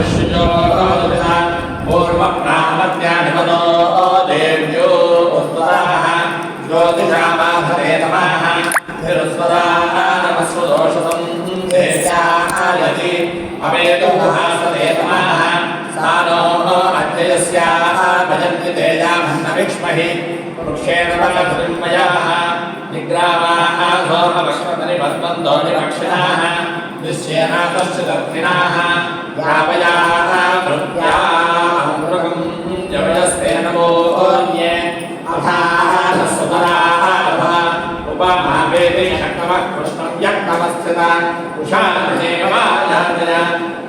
शिष्योदिता पूर्वप्रामत्यानिपदो देव्यो उत्तराः ज्योतिषामाधरे तमाः तिरुस्वरा नमस्वदोषतं देशायति अवेदुहासते तमाः सानो अद्यस्याः भजन्ति तेजामन्नविक्ष्महि वृक्षेण वलधृन्मयाः निग्रामाः धोमवक्ष्मतनिवर्तन्तो निरक्षिणाः निश्चेनातश्च दक्षिणाः यावयाः भृत्यामृगम् जवयस्ते नमोऽन्ये अथाः सुतराः अभा उपमावेदे शक्तमः कृष्णं यक्तमस्थिता उषादेवायाजय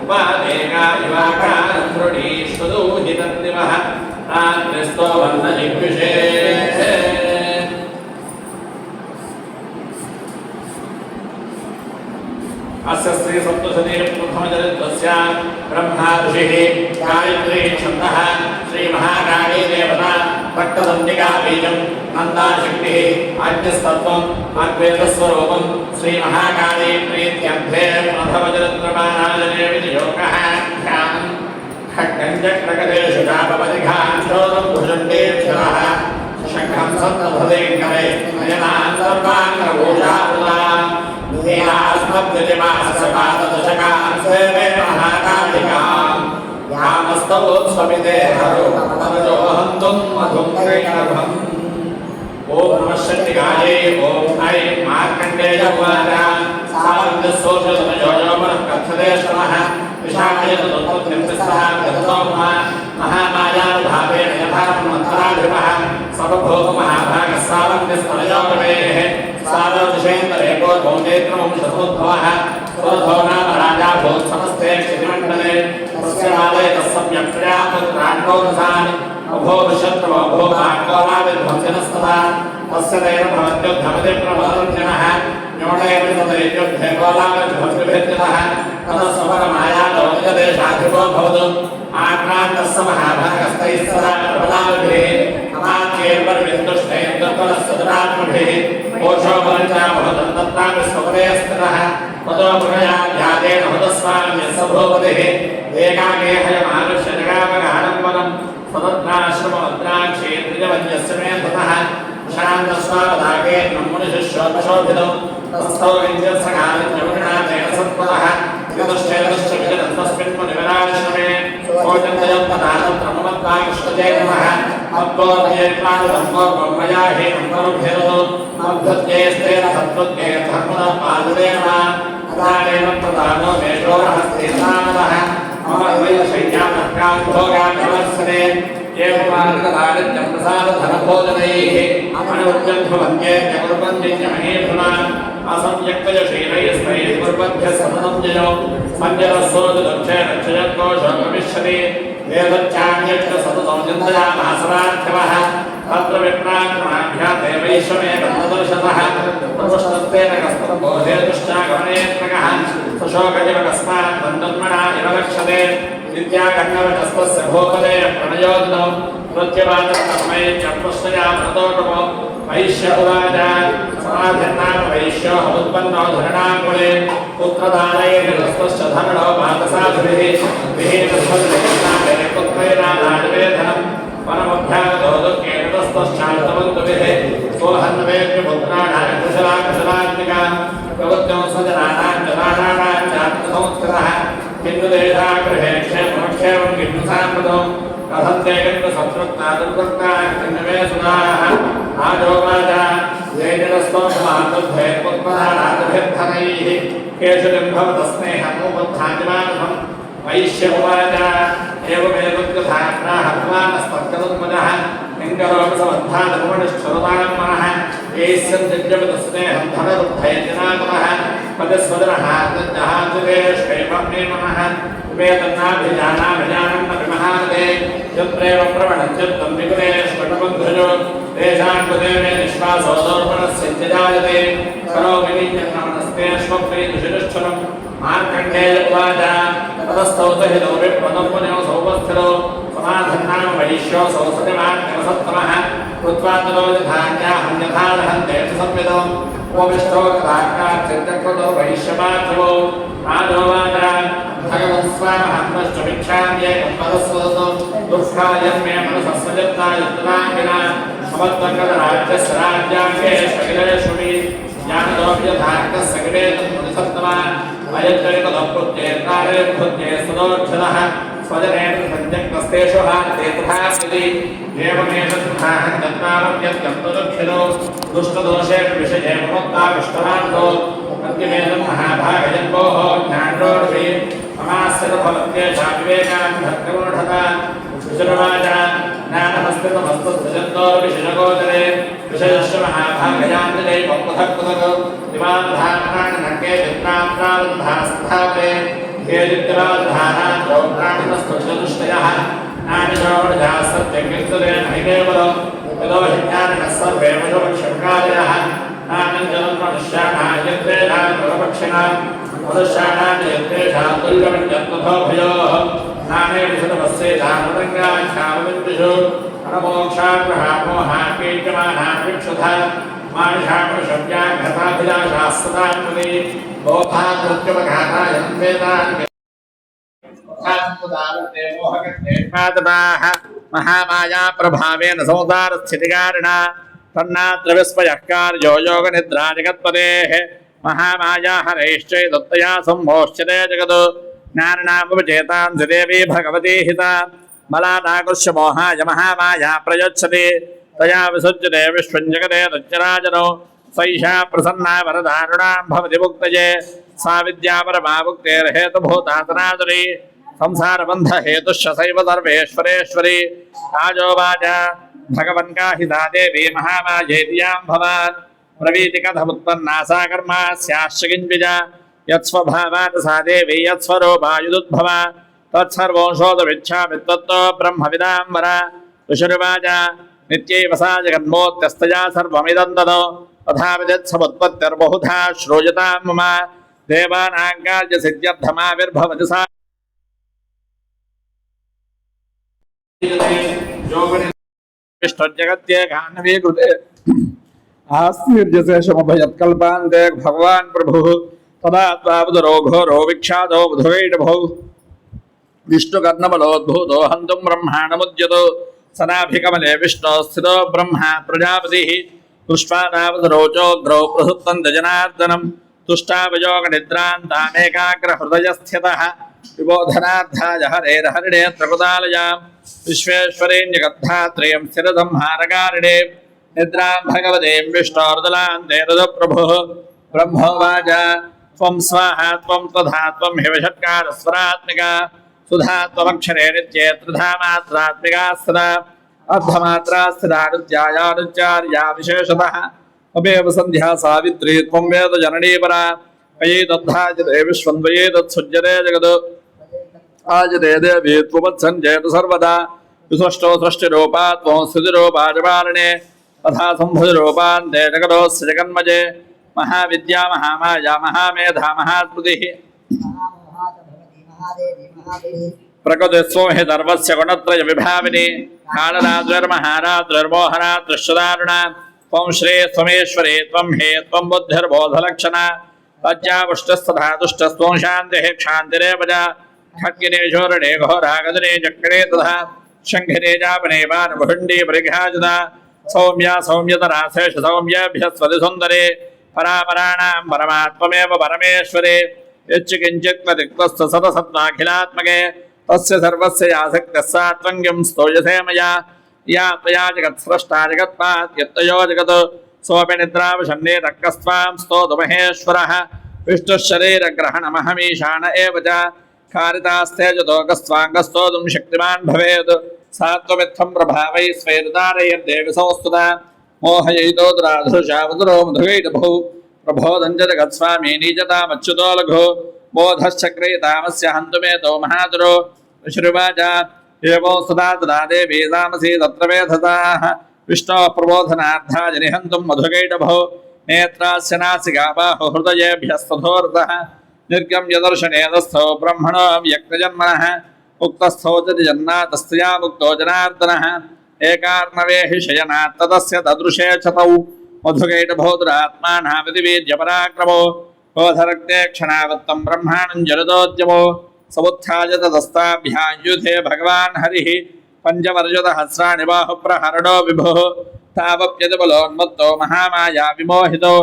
उपादेगा युवाकारं दृढीष्वदूहितन्दिवः रात्रिस्तो वन्दजिग्विषे अस्य श्री सप्तशती प्रथमचरित्रस्य ब्रह्मा ऋषिः गायत्री छन्दः श्री महाकाली देवता भक्तदन्तिका बीजं नन्दा शक्तिः आज्ञस्तत्त्वम् अद्वैतस्वरूपं श्री महाकाली प्रीत्यर्थे प्रथमचरित्रमानाजने विनियोगः ध्यानं खड्गं चक्रगदेषु चापपदिघान् शोधं भुजन्तेभ्यः शङ्खं सप्तभुजेङ्करे नयनान् सर्वाङ्गभूषावृतान् ीनास्मद्यतिमासपादशकान् सेवे महाकालिकाम् यामस्तवोत्स्वपिते हरो मनोहन्तुं मधुं कैर्भम् ॐ नमः शक्तिकायै ॐ ऐं मार्कण्डेय उवाच सावन्दस्सोषधनयोजोपरः कथ्यते श्रमः विशाखयतुत्तमः गतो महामायानुभावेन यथा मन्थराधिपः सर्वभोगमहाभागः सावन्दस्तनयोगमेः सावदिशेन्द्रे पूर्वोनेत्रवंशसोद्भवः स्वरथो नाम राजा भूत्समस्ते क्षितिमण्डले तस्य काले तत्सम्यक् प्रजापुत्राण्डोदशानि अभोविशत्रवो अभोभाग्योलाविध्वंसिनस्तथा तस्य तेन भवत्युद्धमति प्रभवन्जनः न्यूनैव तदैत्युद्धे गोलाविध्वंसिभिर्जितः ततः स्वपरमायालोकदेशाधिपो भवतु आक्रान्तस्य महाभागस्तैः सदा प्रबलाभिः अमात्यैर्परिविन्दुष्टैर्दत्तरस्य कोशो बलञ्चा भवदन्तत्रापि स्वपदे स्थितः ततो मृगया ध्यातेन हुतस्वाम्यस्य भूपतिः एकाकेहयमानुष्य जगामगाडम्बरं सतत्राश्रमभद्राक्षेत्रिजवन्यस्य मे ततः शान्तस्वापदाके ब्रह्मनिशिष्योपशोभितौ तस्थौ विद्यत्सकालित्यमुनिनाथेन सत्पदः विदुश्चेतश्च विजनन्तस्मिन् मुनिविराश्रमे कोचन्दयत्पदानत्रममत्वा कृष्णजे नमः अद्भोत्येत्वानुदम्भो ब्रह्मया हि अन्तरुभिरतु अभ्युत्येस्तेन सत्त्वत्ये धर्मः पादुदे नमः अदानेन प्रदानो मेषोरहस्तेनामदः मम द्वैतशय्यामर्कान् भोगान् प्रवर्सते एवमार्गदारिद्र्यं प्रसादधनभोजनैः अनुवृत्यन्ध्रुवन्ये जगुर्वन्द्यमहेभुनान् असंयक्तजशीलैस्तैः कुर्वद्भ्यः सततं जयो मञ्जरस्सोददक्षे रक्षयत्कोशोपमिष्यति वेदच्चान्यच्च सततं चिन्तयामासरार्थवः तत्र विप्राक्रमाभ्या देवैश्वमे बन्धदर्शतः प्रपुष्टस्तेन कस्तुर्बोधेतुश्चागमनेत्रकः सुशोकजिवकस्मात् बन्धुन्मना इव लक्ष्यते विद्याकर्णवचस्तस्य भूपदे प्रणयोदिनौ नृत्यवादकर्मये च प्रश्नया प्रतोटमो वैश्य उवाच समाधिर्नाम वैश्यो हमुत्पन्नो धरणाङ्कुले पुत्रदानैर्निरस्तश्च धरणो मातसाधिभिः विहीनस्वजनामेन पुत्रैरानादिवेधनम् परमभ्यागतो दुःखेन तस्तश्चान्तवन्तुभिः सोऽहन्वेद्य पुत्राणां कुशलाकुशलात्मिका प्रवृत्तिं स्वजनानां जनानां चात्मसंस्कृतः हिन्दुदेशागृहे क्षेमक्षेमं गिन्नुसाम्प्रतं कथन्ते गिन्नुसंस्कृता दुर्वृत्ता किन्नमे सुनाः आजोवाच येजनस्तोषमातुभ्ये पुत्पदानादिभिर्धनैः केषुलिं भवतस्नेहमुपद्धातिमानहं वैश्य उवाच एवमेतद्यथाग्राहत्वानस्तर्कतुन्मजः लिङ्गरोपि समन्धानमुनिश्चरुतां मनः एस्यन्त्यजपतस्नेहं धनरुद्धयजनातमः पदस्वदनः तज्जहातिरेष्वेपमे मनः वेदन्नाभिजानाभिजानं न विमहानते यत्रेव प्रवणञ्चित्तं विकुलेष्वटबन्धुजो तेषां कृते मे निःश्वासो दौर्पणस्यजायते करोमि नित्यन्नमनस्तेष्वप्रीतिशिनिश्चरं मार्कण्डेय उवाच ततस्तौत हि दौ विप्रतमुनिौ सौपस्थितौ समाधन्नाम वैश्यो सौसतिमान्यवसत्तमः कृत्वा ततो धान्याहं यथा दहन्ते संविदौ उपविष्टो गदाकार्चिन्तकृतो वैश्यमाचवो राजोवाच भगवत्स्वामहन्मश्चभिक्षान्ये पदस्वदतो दुःखायन्मे मनसस्वजत्तायुक्तनाङ्गिना समत्वङ्गतराज्यस्य राज्याङ्गे सकिलेषुमि ज्ञानदोऽप्यथार्कस्य सकिलेतन्मुनिसत्तमा अयच्चरितदप्रुत्येर्कारे भृत्ये सदोक्षदः स्वजनेन सञ्जक्तस्तेषु हान्ते तथास्ति एवमेव सुखाहं दत्तारम्यत्यं तदक्षिणो दुष्टदोषेण विषये ममोक्ताविष्टवान्तो अन्तिमेदं महाभागजन्मोः ज्ञानोर्वि समास्यतफलत्येषा विवेकान् भक्तिमूढता विशुरवाच ज्ञानमस्तितमस्तुजन्तोर्विषयगोचरे विषयश्च महाभागयान्तिरे पक्वधक्वधक् दिवान्धानान् नङ्गे चित्रात्रावन्धास्थापे हेदित्राधानान् प्राणिनस्तुष्टदुष्टयः नानिशोढजासत्यकीर्तने नैकेवलो यतो हिज्ञानिनः सर्वे वशवक्षकालयः नानञ्जनं मनुष्याणां यत्रेषां परपक्षिणां मनुष्याणां यत्रेषां तुल्यमण्यत्वभयोः नाने विशदवस्येधामृतङ्गाख्यामविन्दुषु अनमोक्षाग्रहामोहाकीर्यमाणां विक्षुधा मानुषामनुषव्याघ्रताभिलाषास्सदान्मति बोधाकृत्यमघातायन्वेदान् महामाया प्रभावेन संसारस्थितिकारिणा तन्नात्र विस्मयः कार्यो योगनिद्रा जगत्पदेः महामाया हरैश्चैदत्तया सम्मोच्यते जगत् ज्ञाननामविचेतां देवी भगवती हिता बलादाकृष्य मोहाय महामाया प्रयच्छति तया विसज्यते विश्वं जगते तच्चराचरो सैषा प्रसन्ना वरदारुणां भवति मुक्तये सा विद्या परमा मुक्तेर्हेतुभूता सनातनी संसारबन्धहेतुश्च सैव सर्वेश्वरेश्वरी राजोवाच भगवन् काहिता देवी महामायेति यां भवान् प्रवीति कथमुत्पन्ना सा कर्मा स्याश्च किञ्चिज यत्स्वभावात् सा देवी यत्स्वरूपायुदुद्भवा तत्सर्वं शोधमिच्छामि त्वत्तो ब्रह्मविदां वर ऋषिरुवाच नित्यैव सा जगन्मोत्यस्तया सर्वमिदं ततो तथापि यत्समुत्पत्तिर्बहुधा श्रूयतां मम देवानां कार्यसिद्ध्यर्थमाविर्भवति सा विष्णुर्जगत्येकान्वीकृते आस्तिर्यशेषमभयत्कल्पान्ते भगवान् प्रभुः तदा त्वावदरो घोरो विख्यातो बुधवैडभौ विष्णुकर्णबलोद्भूतो हन्तुं ब्रह्माणमुद्यतो सदाभिकमले विष्णो स्थितो ब्रह्मा प्रजापतिः पुष्पादावदरोचोग्रौ प्रसुप्तं जनार्दनं तुष्टावयोगनिद्रान्तामेकाग्रहृदयस्थितः विबोधनार्थाय हरेर्हरिणे त्रकुतालयां विश्वेश्वरेण्यगद्धात्रयं स्थिरसंहारकारिणे निद्रां भगवतीं विष्णोर्दलान्ते रुद्रप्रभुः ब्रह्मोवाच त्वं स्वाहा त्वं तथा त्वं हिवषट्कारस्वरात्मिका सुधा त्वमक्षरे नित्ये त्रिधा मात्रात्मिका सदा अर्धमात्रा स्थिरानुज्यायानुच्चार्या विशेषतः त्वमेव सन्ध्या सावित्री त्वं वेदजननी परा अये तद्धाजते विश्वं त्वये तत्सृज्यते जगत् आजते देवी त्वमत्सञ्जयतु सर्वदा विसृष्टो सृष्टिरूपा त्वं स्थितिरूपा जपालने तथा सम्भुजरूपान्ते जगतोऽस्य जगन्मजे महाविद्या महामाया महामेधा महास्मृतिः प्रकृतिस्वं हि सर्वस्य गुणत्रय विभाविनी कालरात्रिर्महारात्रिर्मोहरात्रिश्चदारुणा त्वं श्रेयस्त्वमेश्वरी त्वं हे त्वं बुद्धिर्बोधलक्षणा तज्जापुष्टस्तथा तुष्टस्त्वं शान्तिः क्षान्तिरेव च खड्गिने शोरणे घोरागदने चक्रे तथा शङ्खिने जापने वानभुण्डी परिघाजुता सौम्या सौम्यतरा शेष सौम्याभ्यस्वति सुन्दरे परापराणां परमात्ममेव परमेश्वरे यच्च किञ्चित् प्रतिक्तस्य सतसत्त्वाखिलात्मके तस्य सर्वस्य यासक्तः सा त्वं स्तोयसे मया या त्वया जगत्स्रष्टा जगत्पात् यत्तयो जगत् सोऽपि निद्रावशन्ने तक्कस्त्वां स्तोतु महेश्वरः विष्णुशरीरग्रहणमहमीशान एव च कारितास्तेजतोकस्त्वाङ्गस्तोतुं शक्तिमान् भवेत् सा त्वमित्थं प्रभावैः स्वैर्दारयद्देवि संस्तुता मोहयितो दुराधुषावदुरो मधुवैडभौ प्रबोधं च जगत्स्वामी नीचतामच्युतो लघु बोधश्चक्रेतामस्य हन्तुमेतो महादुरो ऋषिरुवाच एवं सदा तदा देवी तामसी तत्र वेधताः विष्णोः प्रबोधनार्थाय निहन्तुं मधुकैटभौ नेत्रास्य नासिका बाहु हृदयेभ्यस्तथोरतः निर्गम्य दर्शनेदस्थो ब्रह्मणो व्यक्तजन्मनः उक्तस्थो च जन्नातस्तया मुक्तो जनार्दनः एकार्णवे हि शयनात् ततस्य ददृशे च तौ मधुकैटभोदुरात्मानाविधिवीर्यपराक्रमो क्रोधरक्ते क्षणावत्तं ब्रह्माणं जलदोद्यमो समुत्थाय तदस्ताभ्यायुधे भगवान् हरिः पञ्चवर्षदहस्राणि बाहुप्रहरणो विभुः तावप्यतिबलोन्मत्तो महामाया विमोहितो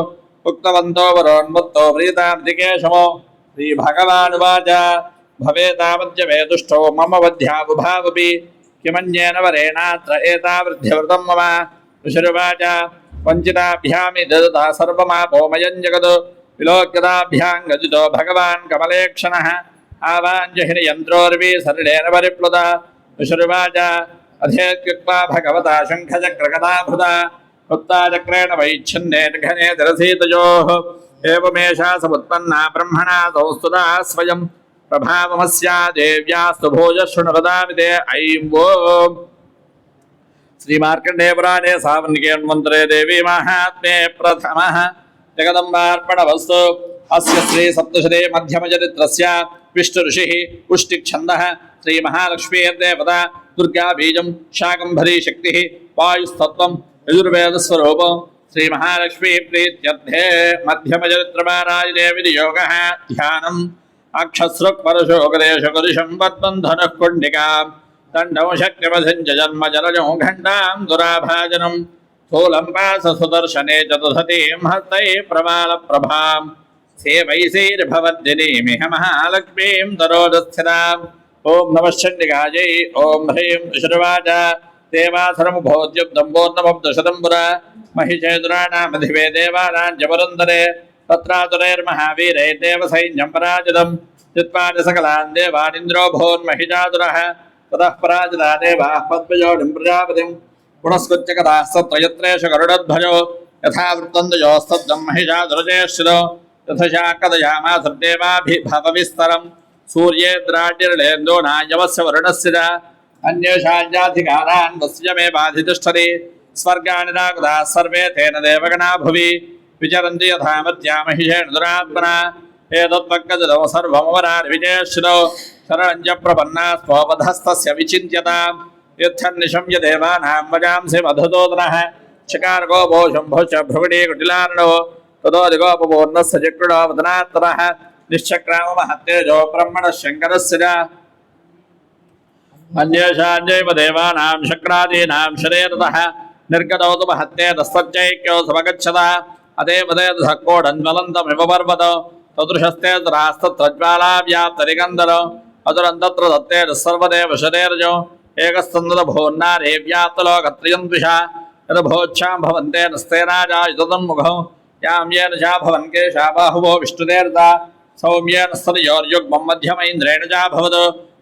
उक्तवन्तो वरोन्मत्तो प्रीतामृतिकेशमो श्रीभगवानुवाच भवेतावद्य मे दुष्टो मम वध्याबुभावपि किमन्येन वरेणात्र एतावृद्ध्यवृतं मम ऋषिरुवाच वञ्चिताभ्यामि ददता सर्वमापोमयं जगत् विलोक्यताभ्यां गदितो भगवान् कमलेक्षणः आवाञ्जहिनि यन्त्रोर्वी सलिलेन परिप्लुता ऋषिरुवाच अधेत्युक्त्वा भगवता शङ्खचक्रगदाभृता उत्ताचक्रेण वैच्छिन्ने घने दरसीतयोः एवमेषा समुत्पन्ना ब्रह्मणा संस्तुता स्वयं प्रभावमस्या देव्यास्तु भोजशृणुपदामिते ऐं ओम् श्रीमार्कण्डेय पुराणे सावर्णिके मन्त्रे देवी माहात्म्ये प्रथमः जगदम्बार्पणवस्तु अस्य श्री सप्तशते मध्यमचरित्रस्य विष्णु ऋषिः पुष्टिच्छन्दः श्री महालक्ष्मीर्देवता दुर्गा बीजं शाकंभरी शक्तिः वायुस्तत्वं यजुर्वेदस्वरूपं श्री महालक्ष्मी प्रीत्यर्थे मध्यमचरित्रपारायणे विनियोगः ध्यानम् अक्षस्रुक्परशोकदेशकुरुषं वद्बन्धनः कुण्डिकां दण्डं शक्तिमधिं च जन्मजलजं घण्टां दुराभाजनं स्थूलं पाससुदर्शने चतुर्धतीं हस्तैः प्रमालप्रभां सेवैषैर्भवद्दिनीमिह महालक्ष्मीं दरोदस्थिताम् ॐ नमः चण्डिकायै ॐ ह्रीं ऋषिरुवाच देवासुरमुभोद्युब्दम्बोर्नमब्दशतम्बुरा महिषेतुराणामधिपे देवानाञ्जपुरन्दरे तत्रातुरैर्महावीरैर्देवसैन्यं पराजितं चित्पानि सकलान् देवानिन्द्रो भोन्महिषातुरः ततः पराजिता देवाः पद्मजोनिं प्रजापतिं पुनस्कृत्य कथाः सत्त्वयत्रेषु गरुडध्वजो यथा वृत्तन्दयोस्तब्दं महिषातुरचेष्टितो यथशाकदयामासुर्देवाभिभवविस्तरं सूर्येन्द्राड्यर्लेन्दोनायवस्य वरुणस्य च अन्येषाञ्जाधिकारान् वस्य मे बाधितिष्ठति स्वर्गानि नागुदाः सर्वे तेन देवगणा भुवि विचरन्ति यथा मर्त्या महिषेण दुरात्मना एतत्पक्कजलं सर्वमवरार्विजेश्चितो शरणं च प्रपन्ना स्वोपधस्तस्य विचिन्त्यताम् यच्छन्निशम्य देवानां वजांसि मधुतोदनः शकारको भो शम्भुश्च भ्रुवटी कुटिलार्णो ततोऽधिकोपपूर्णस्य चक्रुडो वदनात्तरः निश्चक्राममहत्तेजो ब्रह्मणः शङ्करस्य च अन्येषाञ्चैव देवानां शक्रादीनां शरीरतः निर्गतो तु महत्ते तस्तच्चैक्यो समगच्छतः अदेवदेतः कोडन्वलन्तमिव पर्वत तदृशस्ते रास्तत्रज्वालाव्याप्तरिकन्दर अतुरन्तत्र दत्ते सर्वदेव शरीरजो एकस्तन्दभोन्नारे व्याप्तलोकत्रयं द्विषा यद्भोच्छां भवन्ते नस्ते राजायुतं मुखौ यां येन चा भवन् केशा बाहुवो विष्णुदेर्ता सौम्येन स्तनयोर्युग्मं मध्यमैन्द्रेण चा भवत्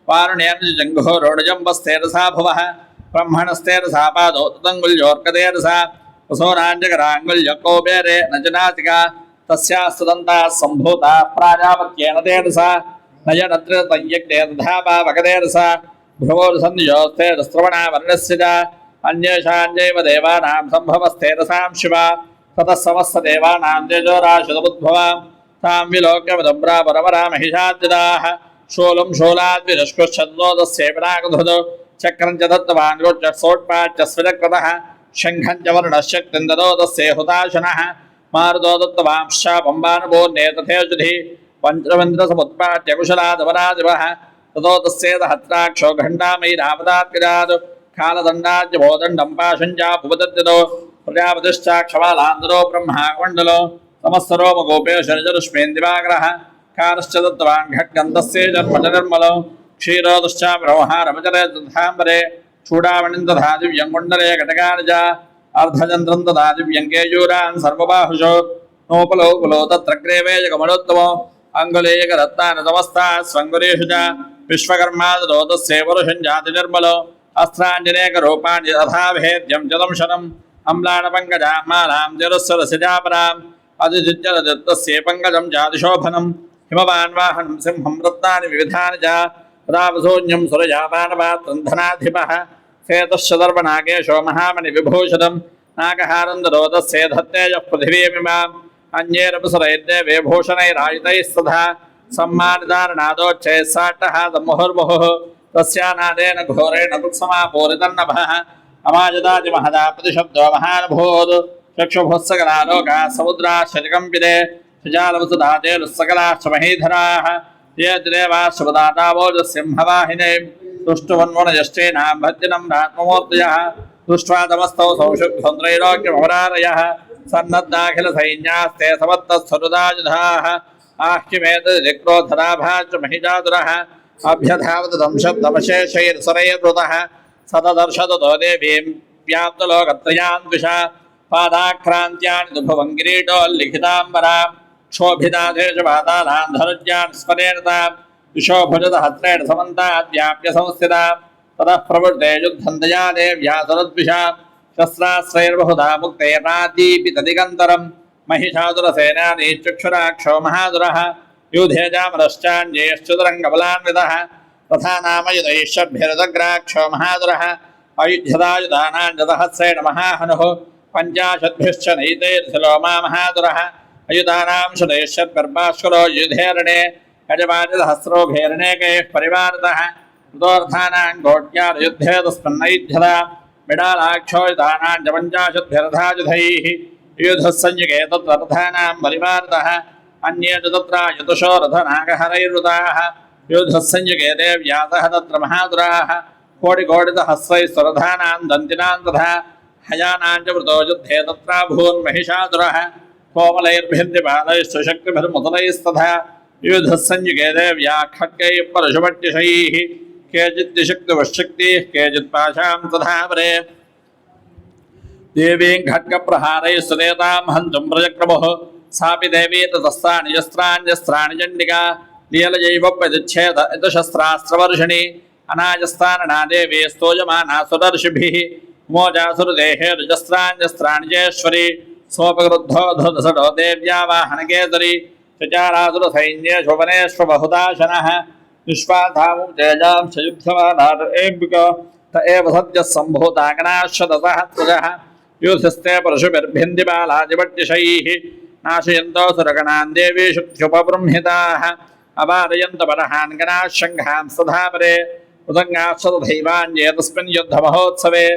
वारुणेन जङ्घोरोणजम्बस्तेरसा भुवः ब्रह्मणस्तेरसा पादौ तदङ्गुल्योर्कदेरसा वसोराञ्जकराङ्गुल्यकोबेरे न जनातिका तस्यास्तदन्ताः सम्भूताः प्राजापत्येन तेरसा नयनत्रितयज्ञे तथा पावकदेरसा भ्रुवोर्सन्नियोस्तेरस्रवणावर्णस्य च अन्येषाञ्चैव देवानां सम्भवस्तेरसां शिवा ततः समस्तदेवानां तेजोराशितमुद्भवां तां विलोक्यमदम्ब्रापरमरामहिषाद्यदाः शूलं शूलाद्विरश्कुश्चन्द्रोदस्येवनागधुद चक्रं च दत्तवान् गोचसोट्पाच्च स्विरकृतः शङ्खं च वर्णशक्तिं ददोदस्ये हुताशनः मारुतो दत्तवांशापम्बानुभूर्णे तथेजुधि पञ्चरविन्द्रसमुत्पाट्य कुशलादवरादिवः ततो तस्येदहत्राक्षो घण्टामयीरापदात्किरात् कालदण्डाद्यभोदण्डं पाशं चापुपदद्यतो प्रजापतिश्चाक्षमालान्दरो ब्रह्माकमण्डलो समस्तरोमगोपेशरजरुष्मेन्दिवाग्रः कारश्च दत्तवान् खड्गन्तस्य जन्मच निर्मलो क्षीरोदश्चाप्रवहारमचरे तथाम्बरे चूडामणिं दधा दिव्यं कुण्डले कटकानि च अर्धचन्द्रं दधा दिव्यं केयूरान् सर्वबाहुषो नोपलोकुलो तत्र ग्रेवेयकमलोत्तमो अङ्गुलीयकरत्नानि तमस्ताः स्वङ्गुलीषु च विश्वकर्मादरो तस्य पुरुषं जाति निर्मलो अस्त्राञ्जनेकरूपाणि तथा भेद्यं च दंशनम् अम्लानपङ्कजां मालां जरुस्सरसिजापराम् अतिजिज्जलदत्तस्य पङ्कजं जातिशोभनं हिमवान् वाहनं सिंहं रत्नानि विविधानि च रावसून्यं सुरजापानपात्रं धनाधिपः श्वेतश्च दर्पनागेशो महामणिविभूषणं नागहारं दरोदस्य धत्तेजः पृथिवीमिमाम् अन्यैरपसुरैर्देवे भूषणैरायुधैस्तथा सम्मानितारणादोच्चैः साट्टहासमुहुर्मुहुः तस्यानादेन घोरेण कृत्समापूरितन्नभः अमाजदातिमहदा प्रतिशब्दो महानुभूत् चक्षुभुस्सकलालोका समुद्राश्चकम्पिते सुजालवसुधातेरुस्सकलाश्च महीधराः ये देवाश्वदातावोजसिंहवाहिने तुष्टुवन्वनयश्चेनां भज्जनं रात्ममूर्तयः दृष्ट्वा तमस्तौ सौषुभ्यन्त्रैलोक्यमवरारयः सन्नद्दाखिलसैन्यास्ते समत्तस्वरुदायुधाः आह्यमेतदिक्रोधराभाश्च महिजातुरः अभ्यधावत दंशब्दमशेषैर्सरैर्वृतः सतदर्शतो देवीं व्याप्तलोकत्रयान्द्विषा पादाक्रान्त्यानि दुभुवं किरीटोल्लिखिताम्बरा क्षोभिताधेशपातानां धनुज्यान् स्मरेण तां विशोभुजतहस्रेण समन्ताद्व्याप्य संस्थिता ततः प्रवृत्ते युद्धं दया देव्या सुरद्विषा शस्त्रास्त्रैर्बहुधा मुक्तैर्नादीपितदिगन्तरं महिषासुरसेनानी चक्षुराक्षो महासुरः यूधेजामरश्चान्यैश्चुतरङ्गबलान्वितः तथा नामयुधैश्चभ्यरदग्राक्षो महासुरः अयुध्यदायुधानाञ्जतहस्रेण महाहनुः पञ्चाशद्भिश्च नैतैर्थिलोमा महासुरः अयुधानां शतैश्चर्गर्भाश्वरो युधेरणे यजमानसहस्रोभेरणेकैः परिवारितः कृतोर्थानां घोट्यार्युद्धे तस्मन्नैध्यता बिडालाक्षोयुधानां च पञ्चाशद्भिरथायुधैः युधः संयुगे तत्र रथानां परिवारितः अन्ये च तत्र यतुषो रथनागहरैर्वृताः युधः संयुगे देव्या सह तत्र महासुराः कोटिकोटिसहस्रैस्वरथानां दन्तिनां तथा हयानां च वृतो युद्धे तत्राभून्महिषासुरः कोमलैर्भिन्दिपालैश्च शक्तिभिर्मुतलैस्तथा युधः संयुगे देव्या खड्गैः परशुपट्टिशैः केचिद्दिशक्तिवश्शक्तिः केचित् पाशां तथा परे देवीं खड्गप्रहारैः सुदेतां हन्तुं प्रजक्रमुः सापि देवी ततस्तानि चण्डिका लीलजैव प्रतिच्छेद शस्त्रास्त्रवर्षिणी अनाजस्थानना देवी स्तोयमाना सुदर्शिभिः मोजासुरदेहे रुजस्त्राण्यस्त्राणि चेश्वरी सोपगृद्धोधसडो देव्या वाहनकेसरी चचारासुरसैन्ये शोभनेष्वबहुदाशनः विश्वाधामुं तेजां च युद्धवानारेऽम्बिका त एव सद्यः सम्भूतागणाश्वतसहस्रजः युधस्ते परशुभिर्भिन्दिबालादिपट्टिशैः नाशयन्तो सुरगणान् देवी शुक्त्युपबृंहिताः अवारयन्त परहान् गणाः शङ्घां सधापरे उदङ्गाश्वतथैवान्ये तस्मिन् युद्धमहोत्सवे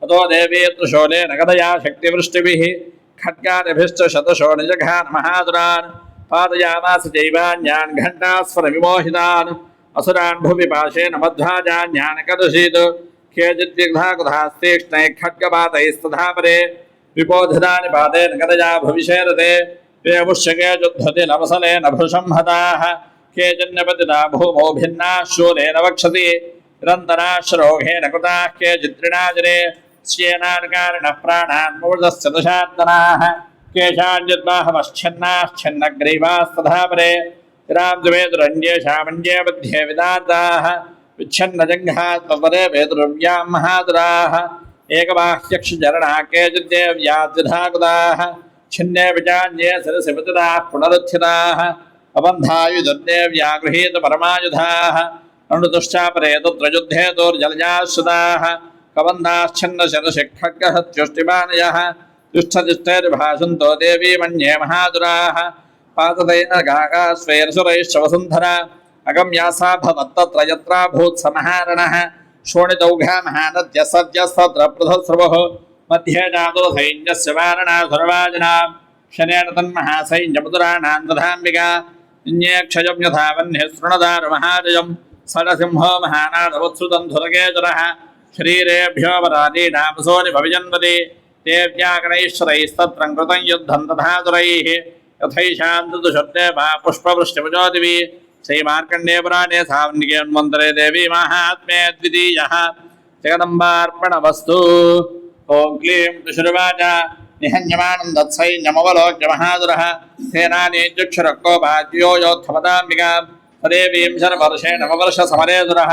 ततो देवी त्रिशूलेन गदया शक्तिवृष्टिभिः खड्गादिभिश्च शतशो निजघान् महासुरान् पादयामास चैवान्यान् घण्टास्वरविमोहितान् असुरान् भुवि पाशेन मध्वाजान्यान् कदुषीत् केचिद्विग्धाकुधास्तीक्ष्णैः खड्गपातैस्तथा परे विपोधितानि पादेन गदया भुविशेरते ते मुष्यके जुद्धति नवसलेन भृशंहताः केचिन्नपतिता भूमौ भिन्नाः शूलेन वक्षति निरन्तराश्रोघेन कृताः केचित्रिणाजरे स्येनान्कारिणः प्राणान् मूर्धश्च दशात्तनाः केशाञ्जिद्बाहवश्छन्नाश्छन्नग्रीवास्तथा परे रामद्वेदुरन्येषामन्ये मध्ये विदार्ताः विच्छन्नजङ्घात्मपरे वेदुरव्यां महादुराः एकबाह्यक्षजरणा केचिद्देव्याद्विधाकृताः छिन्ने विचान्ये सरसिवतिताः पुनरुत्थिताः अबन्धायुधर्देव्या गृहीत परमायुधाः अणुतुश्चापरे तत्र युद्धे दोर्जलजाश्रुताः कबन्धाश्छन्नशरशिखड्गहत्युष्टिमानयः तिष्ठतिष्ठैर्भाषन्तो देवी मन्ये महादुराः पाततेन गागास्वैर्सुरैश्च वसुन्धरा अगम्यासा भवत्तत्र यत्राभूत्समहारणः शोणितौघामहानद्य सद्यस्तत्र पृथस्रवः मध्ये जातुरसैन्यस्य वारणासुरवाजिनां शनेन तन्महासैन्यमुदुराणां दधाम्बिका अन्येक्षयं यथा वह्निः शृणदारुमहाजयं षडसिंहो महानादवत्सुतं धुरकेतुरः शरीरेभ्यो वरादीनामसोनि भविजन्वति देव्यागणैश्वरैस्तत्रं कृतं युद्धं तथासुरैः यथैषां तदुशब्दे वा पुष्पवृष्टिमुजोदिवि श्रीमार्कण्डेयपुराणे सावन्निकेन्मन्त्रे देवी माहात्म्ये द्वितीयः जगदम्बार्पणवस्तु ॐ क्लीं त्रिशुर्वाच निहन्यमानं दत्सैन्यमवलोक्य महादुरः सेनानीचक्षुरकोपाद्यो योत्थमदाम्बिकां तदेवीं शर्वर्षेण ववर्षसमरेदुरः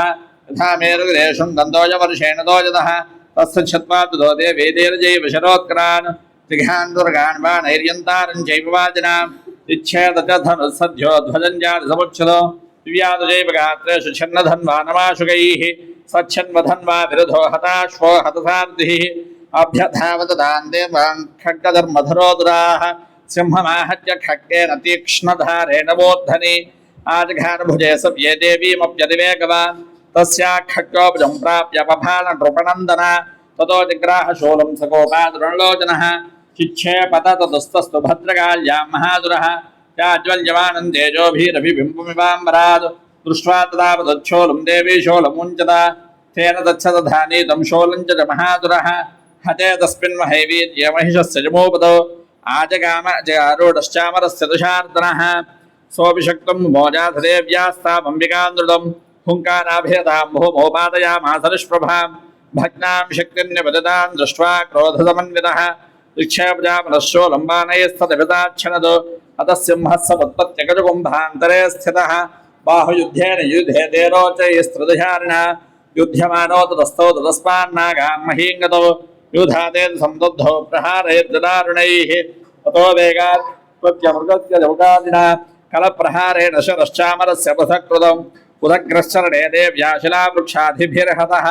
यथा मेरुग्रेशुं गन्धोजवर्षेण दोजतः तस्य छत्वादुदो देवी दीर्जैव शरोत्करान् त्रिघान् दुर्गान् बाणैर्यन्तारं चैव वाजिनाम् इच्छेद च धनुस्सद्यो ध्वजं जातसमुच्छ्रितो दिव्यादजैव गात्रेषु छिन्नधन्वा नमाशुकैः सच्छन्वधन्वा विरुधो हताश्वो हतसार्धिः अभ्यधावत तान् देवान् खड्गधर्मधरोदुराः सिंहमाहत्य खड्गेन तीक्ष्णधारेण वोद्धनि आजघानभुजे सव्ये देवीमप्यतिवेगवान् तस्या खड्गोपजं प्राप्य पफालनृपनन्दना ततो जिग्राह शूलं सकोपादृणलोचनः चिक्षेपततस्तस्तु भद्रकाल्यां महादुरः चाज्वल्यमानं तेजोभिरभिबिम्बमिवाम्बरात् दृष्ट्वा तदा वदच्छोलं देवी शोलमुञ्चता तेन तच्छतधानीतं शोलं च महादुरः हते तस्मिन् महैवीर्यमहिषस्य जमोपदो आजगाम जगारूढश्चामरस्य तुषार्दनः सोऽपि शक्तं मोजाधदेव्यास्तामम्बिकान्दृतं हुङ्काराभिरतां भूमोपादयामास निष्प्रभां भग्नां शक्तिर्निपतितां दृष्ट्वा क्रोधसमन्वितः विक्षेपजामनश्चोलम्बानयस्तदभिताच्छनदो अतः सिंहः समुत्पत्त्यगजकुम्भान्तरे स्थितः बाहुयुद्धेन युधे रोचयस्त्रिदधारिणा युध्यमानो ततस्तौ ततस्मान्नागां महीङ्गतो युधातेन संदग्धो प्रहारयद्दारुणैः ततो वेगात् प्रत्यमृगस्य जौकादिना कलप्रहारेण शरश्चामरस्य पृथक्कृतम् उदग्रश्चरणे देव्या शिलावृक्षाधिभिर्हतः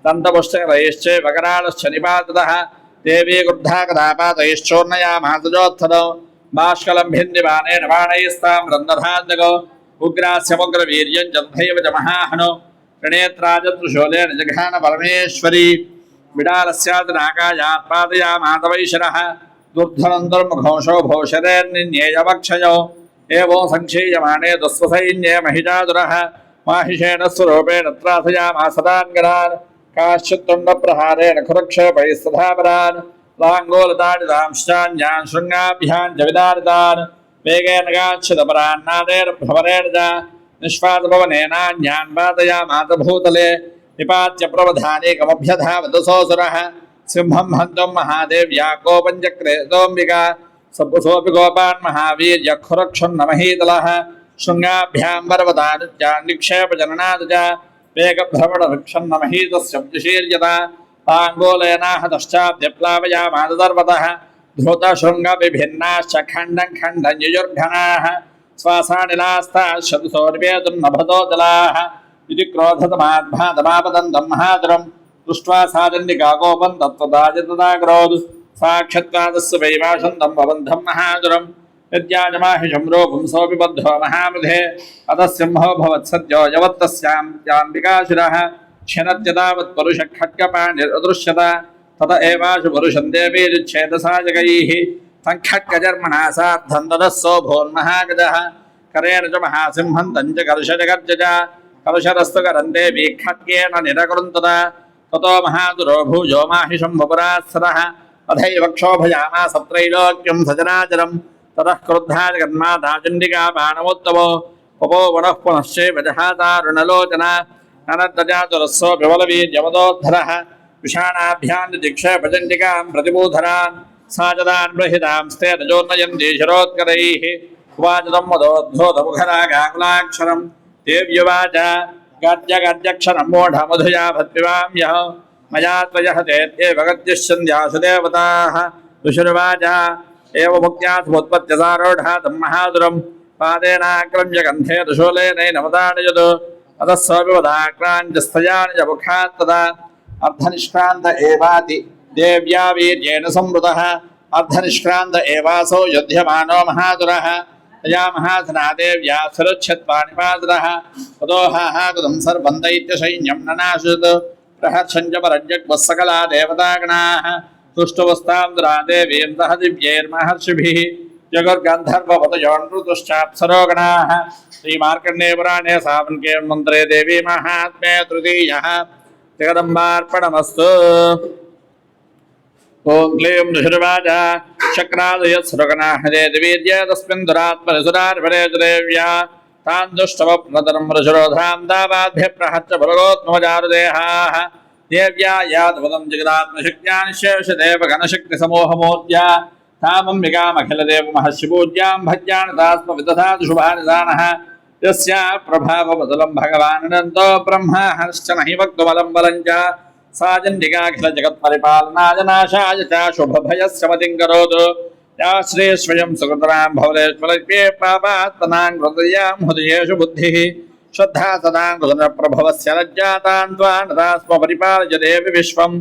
दन्तपुष्टकरैश्चैव करालश्च निपातितः देवी क्रुद्धा कदापातैश्चोर्णयामासजोत्थदौ बाष्कलं भिन्दिबाणेन बाणैस्तां रन्धधान्यगौ उग्रास्यमुग्रवीर्यं च तथैव च महाहनो त्रिनेत्राजतृशूलेन जघान परमेश्वरी बिडालस्यादिनाकायात् पादयामातवैशरः दुर्धनं दुर्मुखोऽशो भोषरेर्निन्येयवक्षयो एवं सङ्क्षीयमाणे दुःस्वसैन्ये महिषादुरः माहिषेण स्वरूपेण त्रासयामासदान्गरान् काश्चित्तुण्डप्रहारेण खुरक्षेपैस्तथापरान् लाङ्गोलताडितांश्चान्यान् शृङ्गाभ्यां च विदारितान् वेगेन गाच्छितपरान्नादेर्भ्रमरेण च निष्पादभवनेनान्यान् पादयामातभूतले निपात्य प्रवधानेकमभ्यधावदसोऽसुरः सिंहं हन्तुं महादेव्या कोपञ्चक्रेतोऽम्बिका सोऽपि गोपान् महावीर्यखुरक्षुन्नमहीतलः शृङ्गाभ्यां पर्वतानुज्जान् निक्षेपजननाद च वेगभ्रमणवृक्षन्नमहीतस्य विशीर्यता ताङ्गूलेनाहतश्चाद्यप्लावयामादर्वतः धृतशृङ्गविभिन्नाश्च खण्डं खण्डं युयुर्घनाः श्वासानिलास्ताः शतसोर्वेतुं नभतो जलाः इति क्रोधतमाद्भातमापदन्तं महादुरं दृष्ट्वा सा चण्डिका कोपं तत्त्वदाजितदाग्रोधु साक्षात्कादस्य वैवासन्तं भवन्तं महादुरं यद्याजमाहिषं रोगं सोऽपि बद्धो महामुधे अतः सिंहो भवत्सद्यो यवत्तस्याम्बिकाशिरः क्षणत्यतावत्परुषखड्गपाणिरदृश्यत तत एवाशु पुरुषं देवीरुच्छेदसाजगैः सङ्खड्गजर्मणा सार्धं ददः सोऽभून्महागजः करेण च महासिंहं तं च कलशजगर्जज कलशरस्तु करं देवी खड्गेन निरकृन्तत ततो महादुरो भूजो माहिषं वपुरात्सरः अथैव क्षोभयामास त्रैलोक्यं सचराचरं ततः क्रुद्धा जगन्माता चण्डिका बाणवोत्तमो पपो वनः पुनश्चैव जहातारुणलोचना अनन्तजातुरस्सोऽपि बलवीर्यवदोद्धरः विषाणाभ्यां दिक्षेपचण्डिकां प्रतिबूधरान् सा च तान् बृहितां स्तेजोन्नयन्ति शिरोत्करैः उवाचतं वदोद्धोतमुखरागाकुलाक्षरं देव्युवाच गद्यगद्यक्षरं मूढमधुया भद्विवाम्यः मया त्वयः तेत्येव गद्यश्चन्द्यासु देवताः ऋषिरुवाच एवमुक्त्या समुत्पत्त्यसारोढातं महादुरं पादेनाक्रम्य गन्धे दुशूलेनैनमताडयत् अतः सोऽपि वदाक्राञ्चस्थयानि च मुखात् तदा अर्धनिष्क्रान्त एवाति देव्या वीर्येण संवृतः अर्धनिष्क्रान्त एवासौ युध्यमानो महादुरः तया महाधना देव्या सुरक्षत्वा निपातितः ततो हाहाकुतं सर्वं दैत्यसैन्यं ननाशुत् प्रहर्षं च परजग्वः सकला देवतागणाः तुष्टुवस्तां दुरा देवीं सह दिव्यैर्महर्षिभिः जगद्गन्धर्वपतयोनृतुश्चाप्सरोगणाः श्रीमार्कण्डेयपुराणे सावन्के मन्त्रे देवी महात्म्ये तृतीयः जगदम्बार्पणमस्तु। ओं क्लीं ऋषिर्वाच शक्रादयत्सुरगणाहदे दिवीर्य तस्मिन् दुरात्मनिसुरार्पणे च देव्या तान् दुष्टवप्नतरं ऋषिरोधां दावाद्भ्यः प्रहच्च भगवोत्मजारुदेहाः देव्या यादवदं जगदात्मशक्त्या निःशेषदेवगणशक्तिसमूहमूर्त्या तामम्बिकामखिलदेवमहर्षिपूज्यां भज्यानदास्मविदधातु शुभानिदानः यस्या प्रभावबदलं भगवानन्दो ब्रह्मा हर्श्च नहि वक्तुमलं बलं च सा चण्डिकाखिलजगत्परिपालनाय नाशाय च शुभभयस्य मतिं करोतु या श्रीस्वयं सुकृतरां भवलेश्वरज्ञे पापात्मनां हृदयां हृदयेषु बुद्धिः श्रद्धा सदां कृतप्रभवस्य लज्जातां त्वानदास्म परिपालय देवि विश्वं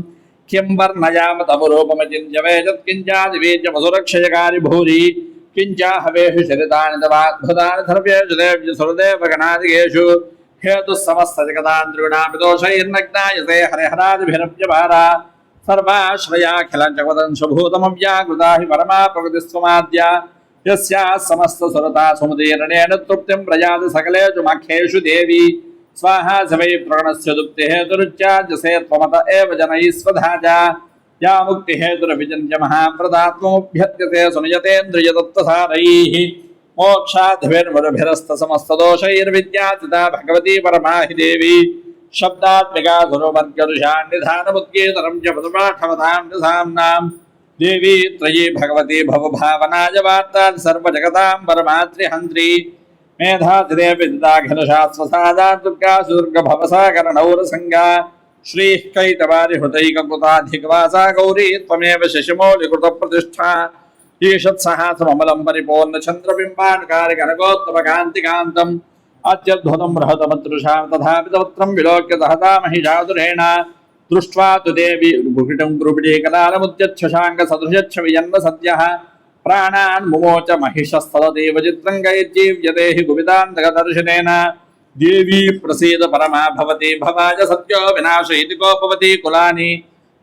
किं वर्णयाम तव रूपमचिन्त्य वेजत्किञ्चादिवीर्यमसुरक्षयकारि भूरि किञ्चाहवेषु चरितानि तवाद्भुतानि सर्वेषु देव्य सुरदेवगणादिकेषु हेतुः समस्तजगदान् त्रिगुणापि दोषैर्नग्नायते हरिहरादिभिरप्यभारा सर्वाश्रयाखिलं जगदंशभूतमव्याकृता हि परमा प्रकृतिस्त्वमाद्या यस्याः समस्तसुरता सुमदीर्णेन तृप्तिं प्रयाति सकलेषु मख्येषु देवी स्वाहा स वै प्रणस्य दुप्तिहेतुरुच्चार्यसे त्वमत एव जनैः स्वधाजा या मुक्तिहेतुरभिजन्य महाप्रदात्मोऽभ्यत्यते सुनियतेन्द्रियदत्तसारैः मोक्षाद्भिर्वरुभिरस्तसमस्तदोषैर्विद्याचिता भगवती परमा हि देवी शब्दात्मिका सुरवर्गरुषान्निधानमुद्गीतरं च पदपाठवतां च साम्नाम् देवी त्रयी भगवती भवभावनाय वार्ता सर्वजगतां परमात्रिहन्त्री मेधातिदेविदाखिलशास्त्रसादा दुर्गा सुदुर्गभवसाकरणौरसङ्गा श्रीः कैतवारिहृतैककृताधिकवासा गौरी त्वमेव शशिमौलिकृतप्रतिष्ठा ईषत्सहासममलं परिपूर्णचन्द्रबिम्बाणकारिकनकोत्तमकान्तिकान्तम् अत्यद्भुतं बृहतमदृशां तथापि तवत्रं विलोक्य दहता महिषासुरेण दृष्ट्वा तु देवी भुकिटं गुरुपिटीकलालमुद्यच्छशाङ्कसदृशच्छ विजन्म सद्यः प्राणान् मुमोच महिषस्तदेव चित्रं गैर्जीव्यते हि गुविदान्तकदर्शनेन देवी प्रसीद परमा भवति भवाय सत्यो विनाश इति कोपवती कुलानि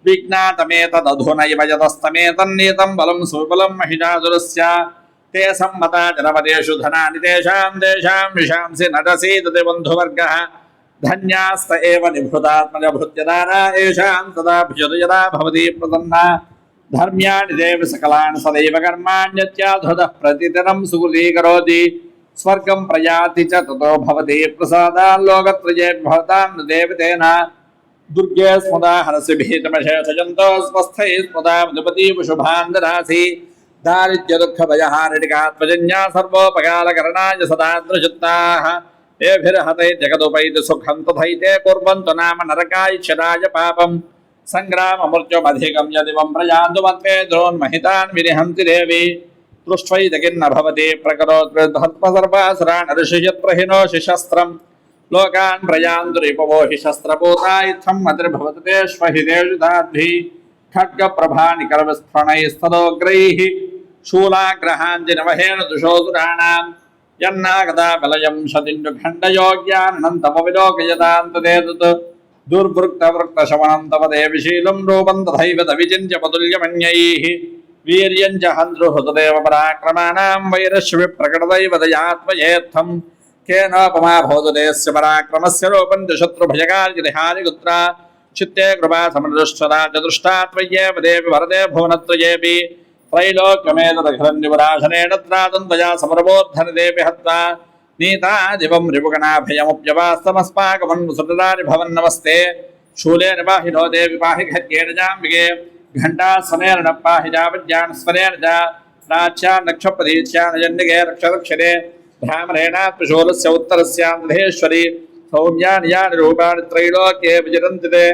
विज्ञातमेतदधुनैव यतस्तमेतन्नीतं बलं सुबलं महिषासुरस्य ते सम्मता जनपदेषु धनानि तेषां देशां विशांसि नटसीदते बन्धुवर्गः धन्यास्त एव निभृतात्मजभृत्यदाना येषां तदा भुजतु यदा भवति प्रसन्ना धर्म्याणि देव सकलानि सदैव कर्माण्यत्याधृतः प्रतिदिनं सुकृतीकरोति स्वर्गं प्रयाति च ततो भवति प्रसादान् लोकत्रये भवतां देवतेन दुर्गे स्मदा हरसि भीतमशेषजन्तो स्वस्थैः स्मदा मधुपति शुभान् ददासि दारिद्र्यदुःखभयहारिणिकात्मजन्या सर्वोपकालकरणाय सदा दृशुत्ताः एभिर्हते जगदुपैति सुखं तथैते कुर्वन्तु नाम नरकायच्छदाय पापम् सङ्ग्राममृत्युमधिकं यदिवं प्रयान्तु मत्वे द्रोन्महितान् विनिहन्ति देवी दृष्ट्वैदकिन्न भवति प्रकरोद्भत्मसर्वासुरान् ऋषियत्प्रहिनोषि शस्त्रम् लोकान् प्रयान्तु रिपवो हि शस्त्रपूता इत्थं मतिर्भवति तेष्वहितेषु दाद्भिः खड्गप्रभानिकरविस्फणैस्तदोग्रैः शूलाग्रहाञ्जिनवहेन दुषोऽसुराणाम् यन्नागदा बलयं शतिन्दुखण्डयोग्यानन्तमविलोकयतान्तदेतत् दुर्वृत्तवृत्तशमनं तव देविशीलं रूपं तथैव तविचिन्त्य पतुल्यमन्यैः वीर्यं च हन्द्रुहृतदेव पराक्रमाणां वैरश्विप्रकटदैव दयात्मयेत्थं केनोपमा भवतुदेस्य पराक्रमस्य रूपं च शत्रुभयकार्यहारिगुत्रा चित्ते कृपा समदृष्टदा चतुष्टा त्वय्येव देवि वरदे भुवनत्रयेऽपि त्रैलोक्यमेतदखिलन्निवराशनेन त्रातं त्वया समरबोद्धनदेवि हत्वा नीता दिवं रिपुगणाभयमुप्यवास्तमस्माकमन्मुसुतदानि भवन्नमस्ते शूलेन पाहि नो देवि पाहि खड्गेन जाम्बिके घण्टासनेन न पाहि जावज्ञानस्वरेण च प्राच्या नक्षप्रदीच्यानजन्यके रक्षरक्षरे भ्रामरेणात्मशूलस्य उत्तरस्यान्धेश्वरी सौम्यानि यानि रूपाणि त्रैलोक्ये विचरन्ति ते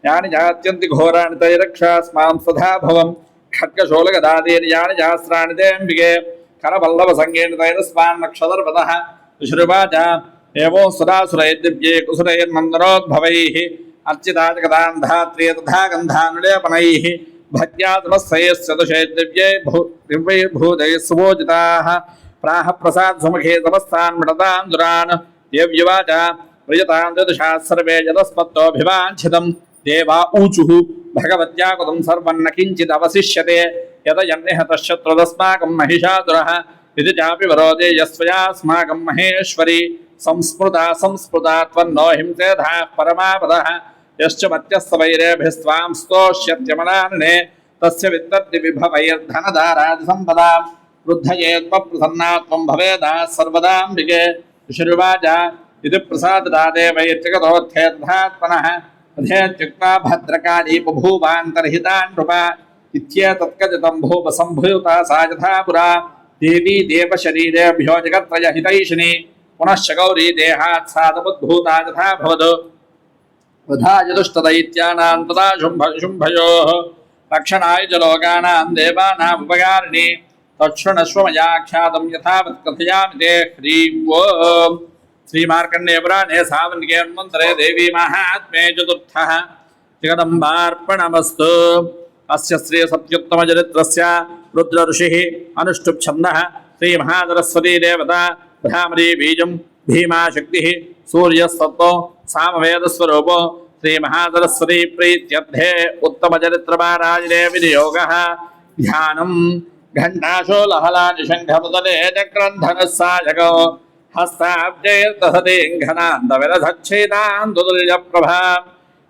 यानि जात्यन्ति घोराणि तै रक्षास्मां स्वधा भवम् खड्गशूलगदादीनि यानि सहस्राणि ते अम्बिके करवल्लभसङ्गेन तैरस्मान् नक्षदर्पदः विश्रुवाच एवं सुरासुरैर्दिव्ये कुसुरैर्नन्दनोद्भवैः अर्चिता जगदान् धात्रे तथा गन्धानुलेपनैः भक्त्या तमस्सैश्चतुषे दिव्यैर्भूतैः सुभोजिताः प्राह प्रसाद सुमुखे तमस्तान् मृतान् दुरान् देव्युवाच प्रियतां ददुषाः सर्वे यतस्मत्तोऽभिवाञ्छितं देवा ऊचुः भगवत्या कुतं सर्वं न किञ्चित् अवशिष्यते यतयन्निहतश्शत्रुदस्माकं महिषासुरः इति चापि वरोदे यस्त्वयास्माकं महेश्वरी संस्मृता त्वन्नो हिंसेधाः परमापदः यश्च मत्यस्य वैरेभिस्त्वां स्तोष्यत्यमनान्ने तस्य वित्तद्दि विभवैर्धनधारादिसम्पदा वृद्धये त्वप्रसन्ना त्वं भवेदाः सर्वदाम्बिके ऋषिरुवाच इति प्रसाददा देवैर्जगतोत्थेत्मनः तथेत्युक्त्वा भद्रकाली बभूवान्तर्हितान् नृपा इत्येतत्कथितं भूपसम्भूता सा यथा पुरा देवी देवशरीरेभ्यो जगत्त्रयहितैषिणी पुनश्च गौरी देहात् सादमुद्भूता यथा भवतु वधा चतुष्टदैत्यानां तदा शुम्भयोः रक्षणाय च लोकानां देवानामुपकारिणी तच्छृणुष्व मया ख्यातं यथावत् कथयामि ते ह्रीं ओम् श्रीमार्कण्डेयपुराणे सावनिके मन्त्रे देवी महात्म्ये चतुर्थः जगदम्बार्पणमस्तु अस्य श्री सत्युत्तमचरित्रस्य रुद्र ऋषिः अनुष्टुप् छन्दः श्रीमहासरस्वती देवता भ्रामरी बीजं भीमा शक्तिः सूर्यस्तत्त्वो सामवेदस्वरूपो श्रीमहासरस्वती प्रीत्यर्थे उत्तमचरित्रपारायणे विनियोगः ध्यानं घण्टाशूलहलानिशङ्खमुदले चक्रन्धनुस्सायको हस्ताब्जैर्दहतेऽङ्घनान्दविरधच्छेदान्तुल्यप्रभा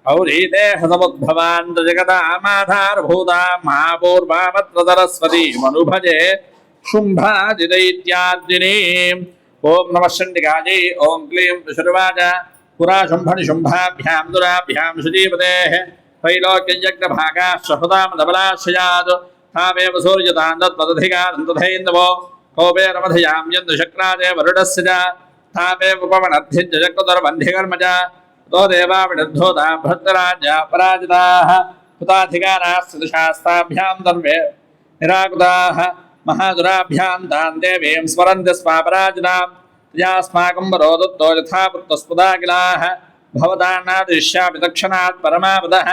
औरीते हसमुद्भवान् जगदामाधारभूता महापूर्वामत्र सरस्वती मनुभजे शुम्भादिदैत्यार्दिनीम् ओम नमः चण्डिकायै ओम क्लीं ऋषुर्वाच पुरा शुम्भनिशुम्भाभ्यां दुराभ्यां शुचीपतेः त्रैलोक्ययज्ञभागाः सहृदामदबलाश्रयात् तावेव सूर्यतान्दत्पदधिकादन्तधैन्दवो कोपेरमधयां यन्दुशक्रादे वरुडस्य च तावेव उपवनद्धिञ्जक्तुर्बन्धिकर्म च तो देवा विरुद्धोता भद्रराज्या पराजिताः हुताधिकाराः सदशास्ताभ्यां दर्वे निराकुताः महादुराभ्यां तान् देवीं स्मरन्ति स्वापराजितां यास्माकं वरो दत्तो यथा पुत्रस्पुदाकिलाः भवतान्नादिश्यापि तक्षणात् परमावदः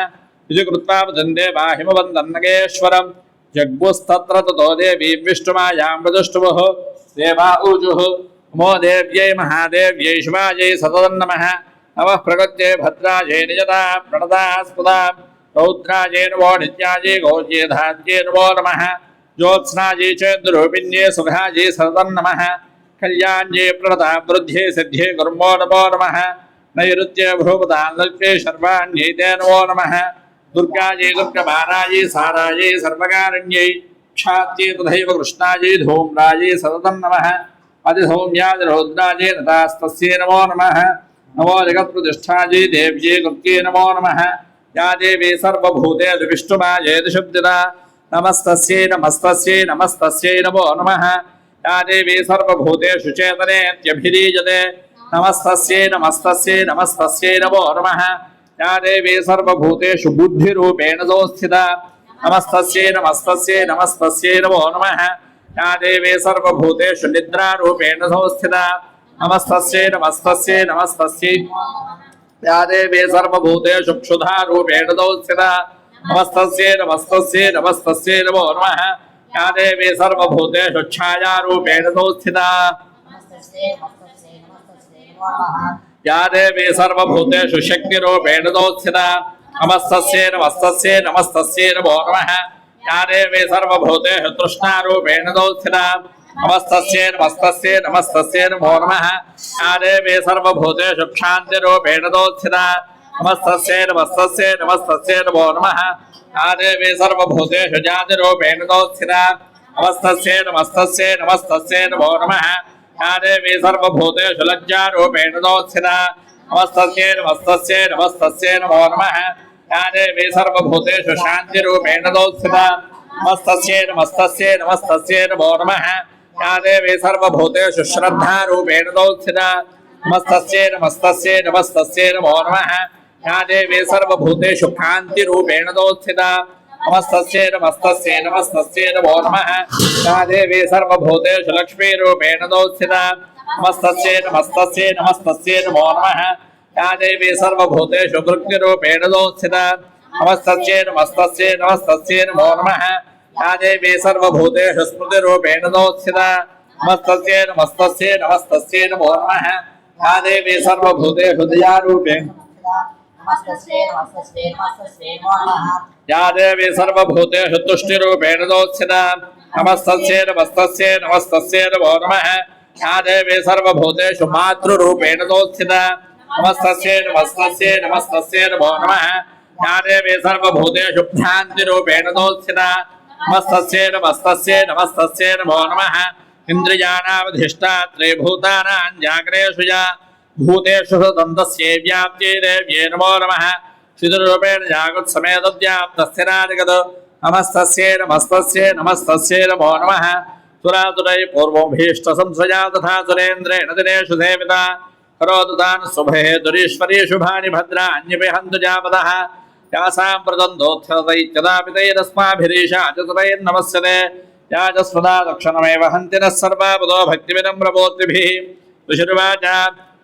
युजुकृत्वा वदन्ते बाहिमवन्दन्नगेश्वरं जग्मुस्तत्र ततो देवीं विष्णुमायां वजुष्टुवः देवा ऊजुः नमो देव्यै महादेव्यै शिवायै सततं नमः नमः प्रगत्यै भद्रायै निजता प्रणता स्पुदा रौद्रायै नमो नित्यायै घोष्ये धात्यै नमो नमः ज्योत्स्नायै चेन्द्ररूपिण्ये सुखायै सततं नमः कल्याण्ये प्रणता वृद्ध्ये सिद्ध्ये गुरुमो नमो नमः नैऋत्ये भ्रूपतां लक्ष्ये शर्वाण्यै ते नमो नमः दुर्गायै दुर्गमानायै सारायै सर्वकारिण्यै क्षात्यै तथैव कृष्णायै धूम्रायै सततं नमः अधिसौम्यादिरौद्रायै नतास्तस्यै नमो नमः नमो जगत्प्रतिष्ठायै देव्यै कृत्यै नमो नमः या देवी सर्वभूतेषु विष्णुमायेति शुद्धिता नमस्तस्यै नमस्तस्यै नमस्तस्यै नमो नमः या देवी सर्वभूतेषु चेतनेत्यभिधीयते नमस्तस्यै नमस्तस्यै नमस्तस्यै नमो नमः या देवी सर्वभूतेषु बुद्धिरूपेण संस्थिता नमस्तस्यै नमस्तस्यै नमस्तस्यै नमो नमः या देवी सर्वभूतेषु निद्रारूपेण संस्थिता नमस्तस्यै नमस्तस्यै नमस्तस्यै या देवी सर्वभूतेषु क्षुधारूपेण संस्थिता नमस्तस्यै नमस्तस्यै नमस्तस्यै नमो नमः या देवी सर्वभूतेषु छायारूपेण संस्थिता या देवी सर्वभूतेषु शक्तिरूपेण संस्थिता नमस्तस्यै नमस्तस्यै नमस्तस्यै नमो नमः या देवी सर्वभूतेषु तृष्णारूपेण संस्थिता नमस्तस्यै नमस्तस्यै नमस्तस्यै नमो नमः या देवी सर्वभूतेषु क्षान्तिरूपेण संस्थिता नमस्तस्यै नमस्तस्यै नमस्तस्यै नमो नमः या देवी सर्वभूतेषु जातिरूपेण संस्थिता नमस्तस्यै नमस्तस्यै नमस्तस्यै नमो नमः या देवी सर्वभूतेषु लज्जारूपेण संस्थिता नमस्तस्यै नमस्तस्यै नमस्तस्यै नमो नमः या देवी सर्वभूतेषु शान्तिरूपेण संस्थिता नमस्तस्यै नमस्तस्यै नमस्तस्यै नमो नमः या देवी सर्वभूतेषु श्रद्धारूपेण संस्थिता नमस्तस्यै नमस्तस्यै नमस्तस्यै नमो नमः या देवी सर्वभूतेषु कान्तिरूपेण संस्थिता नमस्तस्यै नमस्तस्यै नमस्तस्यै नमो नमः या देवी सर्वभूतेषु लक्ष्मीरूपेण संस्थिता नमस्तस्यै नमस्तस्यै नमस्तस्यै नमो नमः या देवी सर्वभूतेषु वृत्तिरूपेण संस्थिता नमस्तस्यै नमस्तस्यै नमस्तस्यै नमो नमः या देवी सर्वभूतेषु स्मृतिरूपेण संस्थिता नमस्तस्यै नमस्तस्यै नमस्तस्यै नमो नमः या देवी सर्वभूतेषु दयारूपेण या देवी सर्वभूतेषु तुष्टिरूपेण संस्थिता नमस्तस्यै नमस्तस्यै नमस्तस्यै नमो नमः या देवी सर्वभूतेषु मातृरूपेण संस्थिता नमस्तस्यै नमस्तस्यै नमस्तस्यै नमो नमः या देवी सर्वभूतेषु भ्रान्तिरूपेण संस्थिता नमस्तस्यै नमस्तस्यै नमस्तस्यै नमो नमः इन्द्रियाणामधिष्ठात्रे भूतानां जाग्रेषु या भूतेषु दन्तस्यै व्याप्त्यै देव्यै नमो नमः शिथिरूपेण जागृत्समेतव्याप्तस्थिरादिगत नमस्तस्यै नमस्तस्यै नमस्तस्यै नमो नमः सुरातुरै पूर्वभीष्टसंशया तथा सुरेन्द्रेण दिनेषु सेविता करोतु तान् शुभे दुरीश्वरी शुभानि भद्राण्यपि हन्तु जापदः यासां प्रदन्दोत्थदैत्यदापितैरस्माभिरीशा चतुरैर्नमस्यते या च स्वदा दक्षिणमेव हन्ति नः सर्वापदो भक्तिविनम्रमूर्तिभिः ऋषिर्वाच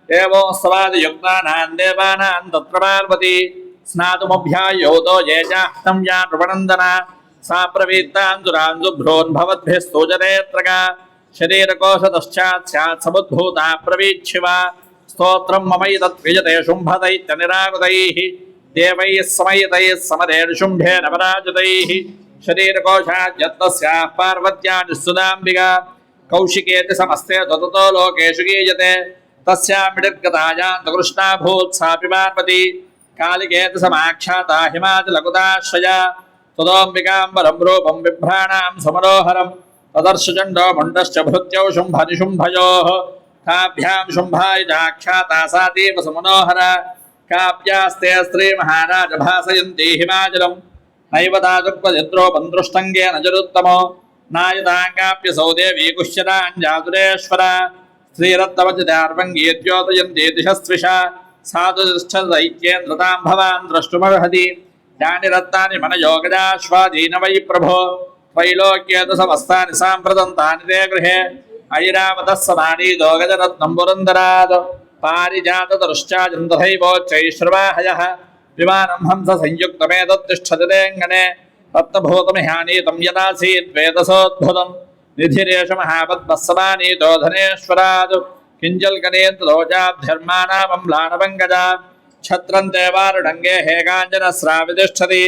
एवोऽस्वादियुक्तानां देवानां तत्र पार्वती स्नातुमभ्यायोतो ये चाहतं या नृपनन्दना सा प्रवीत्ताञ्जुराञ्जुभ्रोन् भवद्भिस्तोजनेऽत्रका शरीरकोशतश्चात् स्यात् समुद्भूता प्रवीच्छिवा स्तोत्रं ममैतत् विजते शुम्भदैत्यनिराकृतैः देवैः समयतैः समरेण शुम्भेन पराजितैः शरीरकोशाद्यत्तस्याः पार्वत्या निःसुदाम्बिका कौशिकेति समस्ते ततो लोकेषु गीयते तस्यामिडिर्गतायान्तकृष्णा भूत् सापि पार्वती कालिकेति समाख्याता हिमाचलकुताश्रया तदोऽम्बिकाम्बरं रूपं बिभ्राणां समनोहरं तदर्शचण्डो मुण्डश्च भृत्यौ शुम्भनिशुम्भयोः काभ्यां शुम्भाय चाख्याता सा देव समनोहरा काव्यास्ते स्त्रीमहाराज भासयन्ति हिमाचलं नैव तादुक्वचित्रोपं दृष्टङ्गेन जरुत्तमो नायताङ्गाप्यसौ देवी कुश्यताञ्जातुरेश्वरा श्रीरत्नवचितार्वङ्गीद्योतयन्ति दिशस्त्विषा साधु तिष्ठदैत्येन्द्रतां भवान् द्रष्टुमर्हति यानि रत्नानि मनयोगजाश्वादीन वै प्रभो त्रैलोक्येतु समस्तानि साम्प्रदन्तानि ते गृहे ऐरावतः समानीतो गजरत्नं पुरन्दरात् पारिजातदृश्चाजं तथैवोच्चैश्रवाहयः विमानं हंस संयुक्तमेतत्तिष्ठति तेऽङ्गणे रत्नभूतमिहानीतं यदासीत् वेदसोद्भुतं निधिरेष महापद्मः समानीतो धनेश्वरात् किञ्जल्कनेन्द्रोजाब्धिर्मानामम्लानपङ्कजा छत्रन्ते वारुडङ्गे हेकाञ्जनस्रावितिष्ठति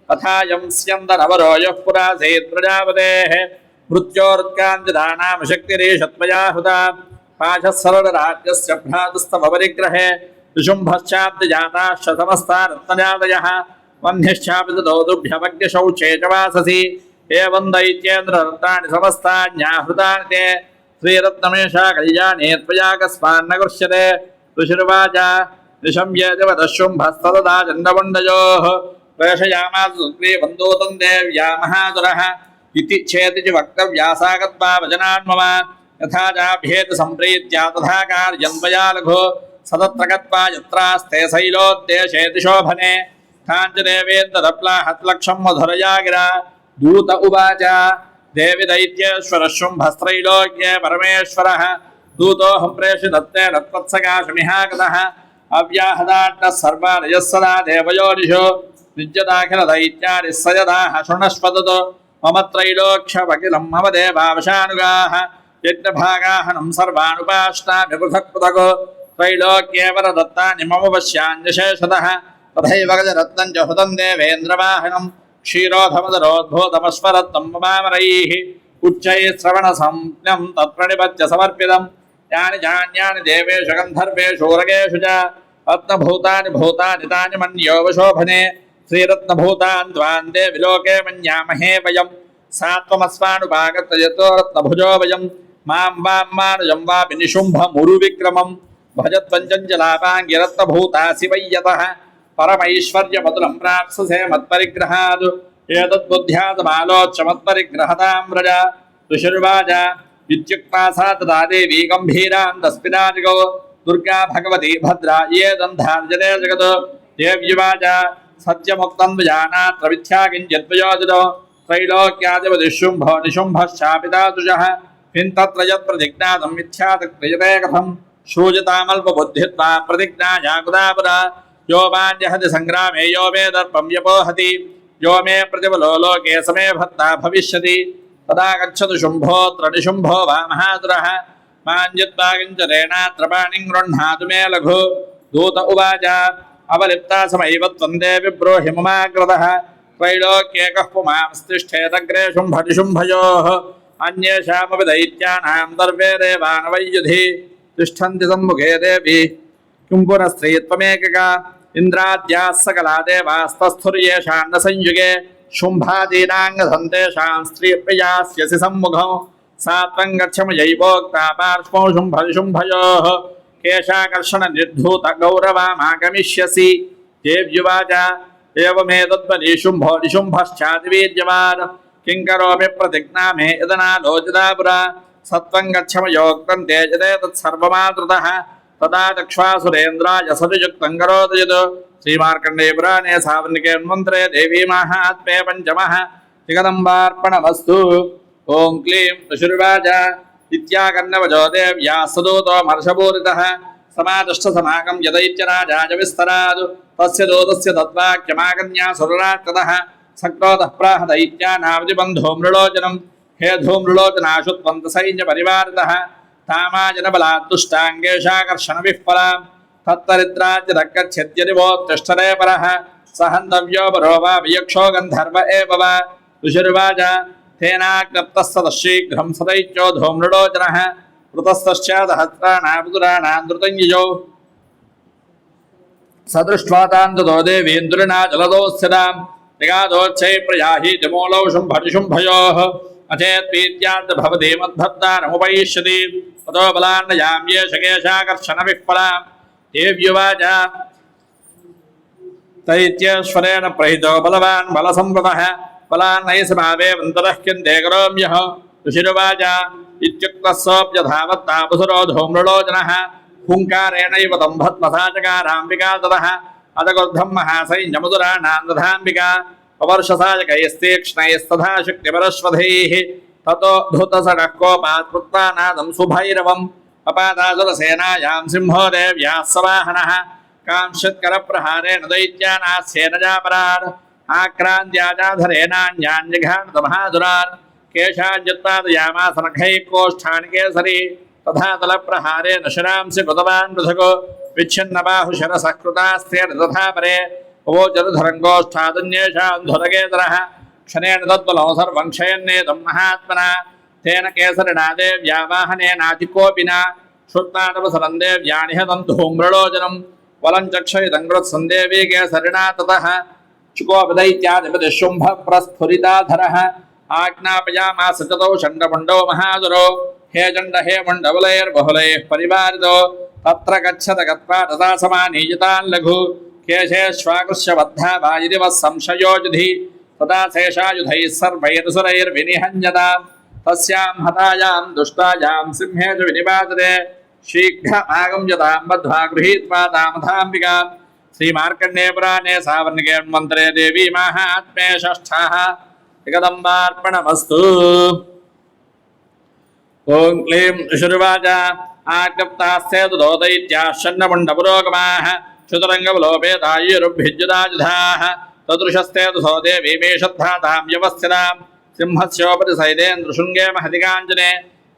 तथायं स्यन्दनवरो यः पुरासीत् प्रजापतेः मृत्योर्काञ्चिदानां शक्तिरीशत्वया हुता पाशः सरलराज्यस्य भ्रातुस्तवपरिग्रहे विशुम्भश्चाब्दिजाताश्च समस्ता रत्नजातयः वह्निश्चापि तदोदुभ्यमग्निशौचे च वाससि एवं दैत्येन्द्ररत्नानि समस्तान्याहृतानि ते श्रीरत्नमेषा कल्याणे त्वया कस्मान्न गृह्यते ऋषिर्वाच निशम्येतिवतः शुम्भस्ततदा चण्डमुण्डयोः प्रेषयामास सुग्रीवन्दूतं देव्या महासुरः इति चेति वक्तव्या सा गत्वा वचनान्मम यथा चाभ्येति सम्प्रीत्या तथा कार्यं त्वया लघु सतत्र गत्वा यत्रास्ते शैलोद्देशेति शोभने काञ्चदेवेन्ददप्लाहत्लक्षं मधुरया गिरा दूत उवाच देवि दैत्येश्वरः शुम्भस्त्रैलोक्ये परमेश्वरः दूतोऽहं प्रेषितत्तेन त्वत्सकाशमिहागतः अव्याहदाट्टः सर्वानयः सदा देवयोनिषु विद्यदाखिलदैत्यादिः स यदाः शृणस्वतु मम त्रैलोक्यमखिलं मम देवावशानुगाः यज्ञभागाहनं सर्वानुपाश्नामि पृथक् पृथक् त्रैलोक्ये वरदत्तानि मम पश्यान्यशेषतः तथैव गजरत्नं च हुतं देवेन्द्रवाहनं क्षीरोधमदरोद्भूतमश्वरत्नं ममामरैः उच्चैः श्रवणसंज्ञं तत्प्रणिपत्य समर्पितं यानि चान्यानि देवेषु गन्धर्वेषु उरगेषु च रत्नभूतानि भूतानि तानि मन्योपशोभने श्रीरत्नभूतान् त्वान् देवि लोके मन्यामहे वयं सा त्वमस्मानुपागत्य यतो रत्नभुजो वयं मां वां मानुजं वापि निशुम्भमुरुविक्रमं भजत्वञ्चञ्चलापाङ्गिरत्नभूतासि वै यतः परमैश्वर्यमतुलं प्राप्स्यसे मत्परिग्रहात् एतद्बुद्ध्यातमालोच्य मत्परिग्रहतां व्रज ऋषिर्वाच इत्युक्ता सा तदा देवी गम्भीरां तस्मिन्नादिको दुर्गा भगवती भद्रा ये दन्धार्जने जगत् देव्युवाच सत्यमुक्तं विजानात्र मिथ्या किञ्चिद्वयोजितो त्रैलोक्यादिपतिशुम्भो निशुम्भश्चापि तादृशः किं तत्र यत्प्रतिज्ञातं मिथ्या क्रियते कथं श्रूयतामल्पबुद्धित्वा प्रतिज्ञाया कुदा पुरा यो मान्यहति सङ्ग्रामे यो मे दर्पं व्यपोहति यो मे प्रतिबलो लोके समे भर्ता भविष्यति तदा गच्छतु शुम्भोऽत्र निशुम्भो वा महासुरः माञ्जित्वा किञ्चरेणात्र पाणिं गृह्णातु मे लघु दूत उवाच अवलिप्ता समैव त्वं देवि ब्रूहि ममाग्रतः त्रैलोक्ये कः पुमांस्तिष्ठेदग्रे शुम्भनिशुम्भयोः अन्येषामपि दैत्यानां दर्वे देवानवैयुधि तिष्ठन्ति सम्मुखे देवी किं पुनः स्त्री त्वमेकका इन्द्राद्याः सकला देवास्तस्थुर्येषान्न संयुगे शुम्भादीनाङ्गधन्तेषां स्त्रीप्रियास्यसि सम्मुखं सा त्वं गच्छमयैवोक्ता पार्श्वं शुम्भनिशुम्भयोः केशाकर्षणनिर्धूतगौरवामागमिष्यसि देव्युवाच एवमेतद्वनि शुम्भो निशुम्भश्चातिवीर्यवान् किं करोमि प्रतिज्ञा मे यदनालोचिता पुरा सत्वं गच्छमयोक्तं तेजते तत्सर्वमादृतः तदा चक्ष्वासुरेन्द्राय सतियुक्तं करोदयत् श्रीमार्कण्डेय पुराणे सावर्णिके मन्त्रे देवी माहात्म्ये पञ्चमः जगदम्बार्पणमस्तु ॐ क्लीं ऋषिर्वाच इत्याकर्णवजो देव्या सदूतो मर्षपूरितः समादिष्टसमागं यदैत्यराजाय विस्तरात् तस्य दूतस्य तद्वाक्यमागन्या सुररात्ततः सक्रोतः प्राह दैत्यानावतिबन्धो मृलोचनं हे धूमृलोचनाशु त्वं सैन्यपरिवारितः तामाजनबलात् तुष्टाङ्गेशाकर्षणविह्वलां तत्तरिद्राज्यदग्गच्छत्यदिवोत्तिष्ठते परः सहन्तव्यो वरो वा वियक्षो गन्धर्व एव वा ऋषिर्वाच तेनाग्नप्तस्ततः शीघ्रं सदैत्यो धूम्रलोचनः वृतस्तश्चादहस्राणां विदुराणां द्रुतं यजौ सदृष्ट्वा तां ततो देवीन्द्रिणा जलदोस्थितां निगादोच्छै प्रयाहि जमूलौ शुम्भनिशुम्भयोः अचेत्पीत्याद् भवति मद्भर्तारमुपैष्यति ततो बलान्नयाम्ये शकेशाकर्षणविह्वलां देव्युवाच दैत्येश्वरेण प्रहितो बलवान् बलसंवृतः बलान्नैसमावेवन्तरः किन्ते करोम्यः ऋषिरुवाच इत्युक्तः सोऽप्यधावत्तापसुरो धूम्रलोचनः हुङ्कारेणैव तं भस्मसाचकाराम्बिका ततः अदगोर्धं महासैन्यमुदुराणां दधाम्बिका पवर्षसाचकैस्तीक्ष्णैस्तथा शक्तिपरश्वधैः ततो धूतसडः कोपात् कृत्वानादं सुभैरवम् अपादासुरसेनायां सिंहो देव्याः सवाहनः कांश्चित्करप्रहारेण दैत्यानास्येन जापरान् आक्रान्त्याजाधरेणान्यान्यघान्तमहाधुरान् केशाञ्जुत्पादयामास नखैः कोष्ठानि केसरी तथा तलप्रहारेण शिरांसि कृतवान् पृथक् विच्छिन्नबाहुशरसः कृतास्तेन तथा परे अवोचरुधरङ्गोष्ठादन्येषां धुरकेतरः क्षणेन तद्बलं सर्वं क्षयन्नेदं महात्मना तेन केसरिणा देव्या वाहनेनातिकोपिना श्रुत्वानवसरं देव्या निहतं धूम्रलोचनं वलं चक्षयितं कृत्सन्देवी केसरिणा ततः चुकोपदैत्याधिपतिः शुम्भप्रस्फुरिताधरः आज्ञापयामास चतौ चण्डमुण्डो महादुरो हे चण्ड हे मुण्डबलैर्बहुलैः परिवारितो तत्र गच्छत गत्वा तथा समानीयतान् लघु केशेष्वाकृष्य बद्धा वा इति वः संशयोजुधि तथा शेषायुधैः सर्वैरसुरैर्विनिहन्यताम् तस्यां हतायां दुष्टायां सिंहे च विनिपातते शीघ्रमागम्यतां बद्ध्वा गृहीत्वा तामथाम्बिकां श्रीमार्कण्डे पुराणे सावर्णिके मन्त्रे देवी माहात्म्ये षष्ठः जगदम्बार्पणमस्तु। ॐ क्लीं ऋषिरुवाच आज्ञप्तास्ते ततो दैत्याः षण्डमुण्डपुरोगमाः क्षुतरङ्गबलोपेतायुर्भिज्युदायुधाः तदृशस्ते ततो देवी मे श्रद्धातां व्यवस्थितां सिंहस्योपरि सैदेन्द्रशृङ्गे महति काञ्चने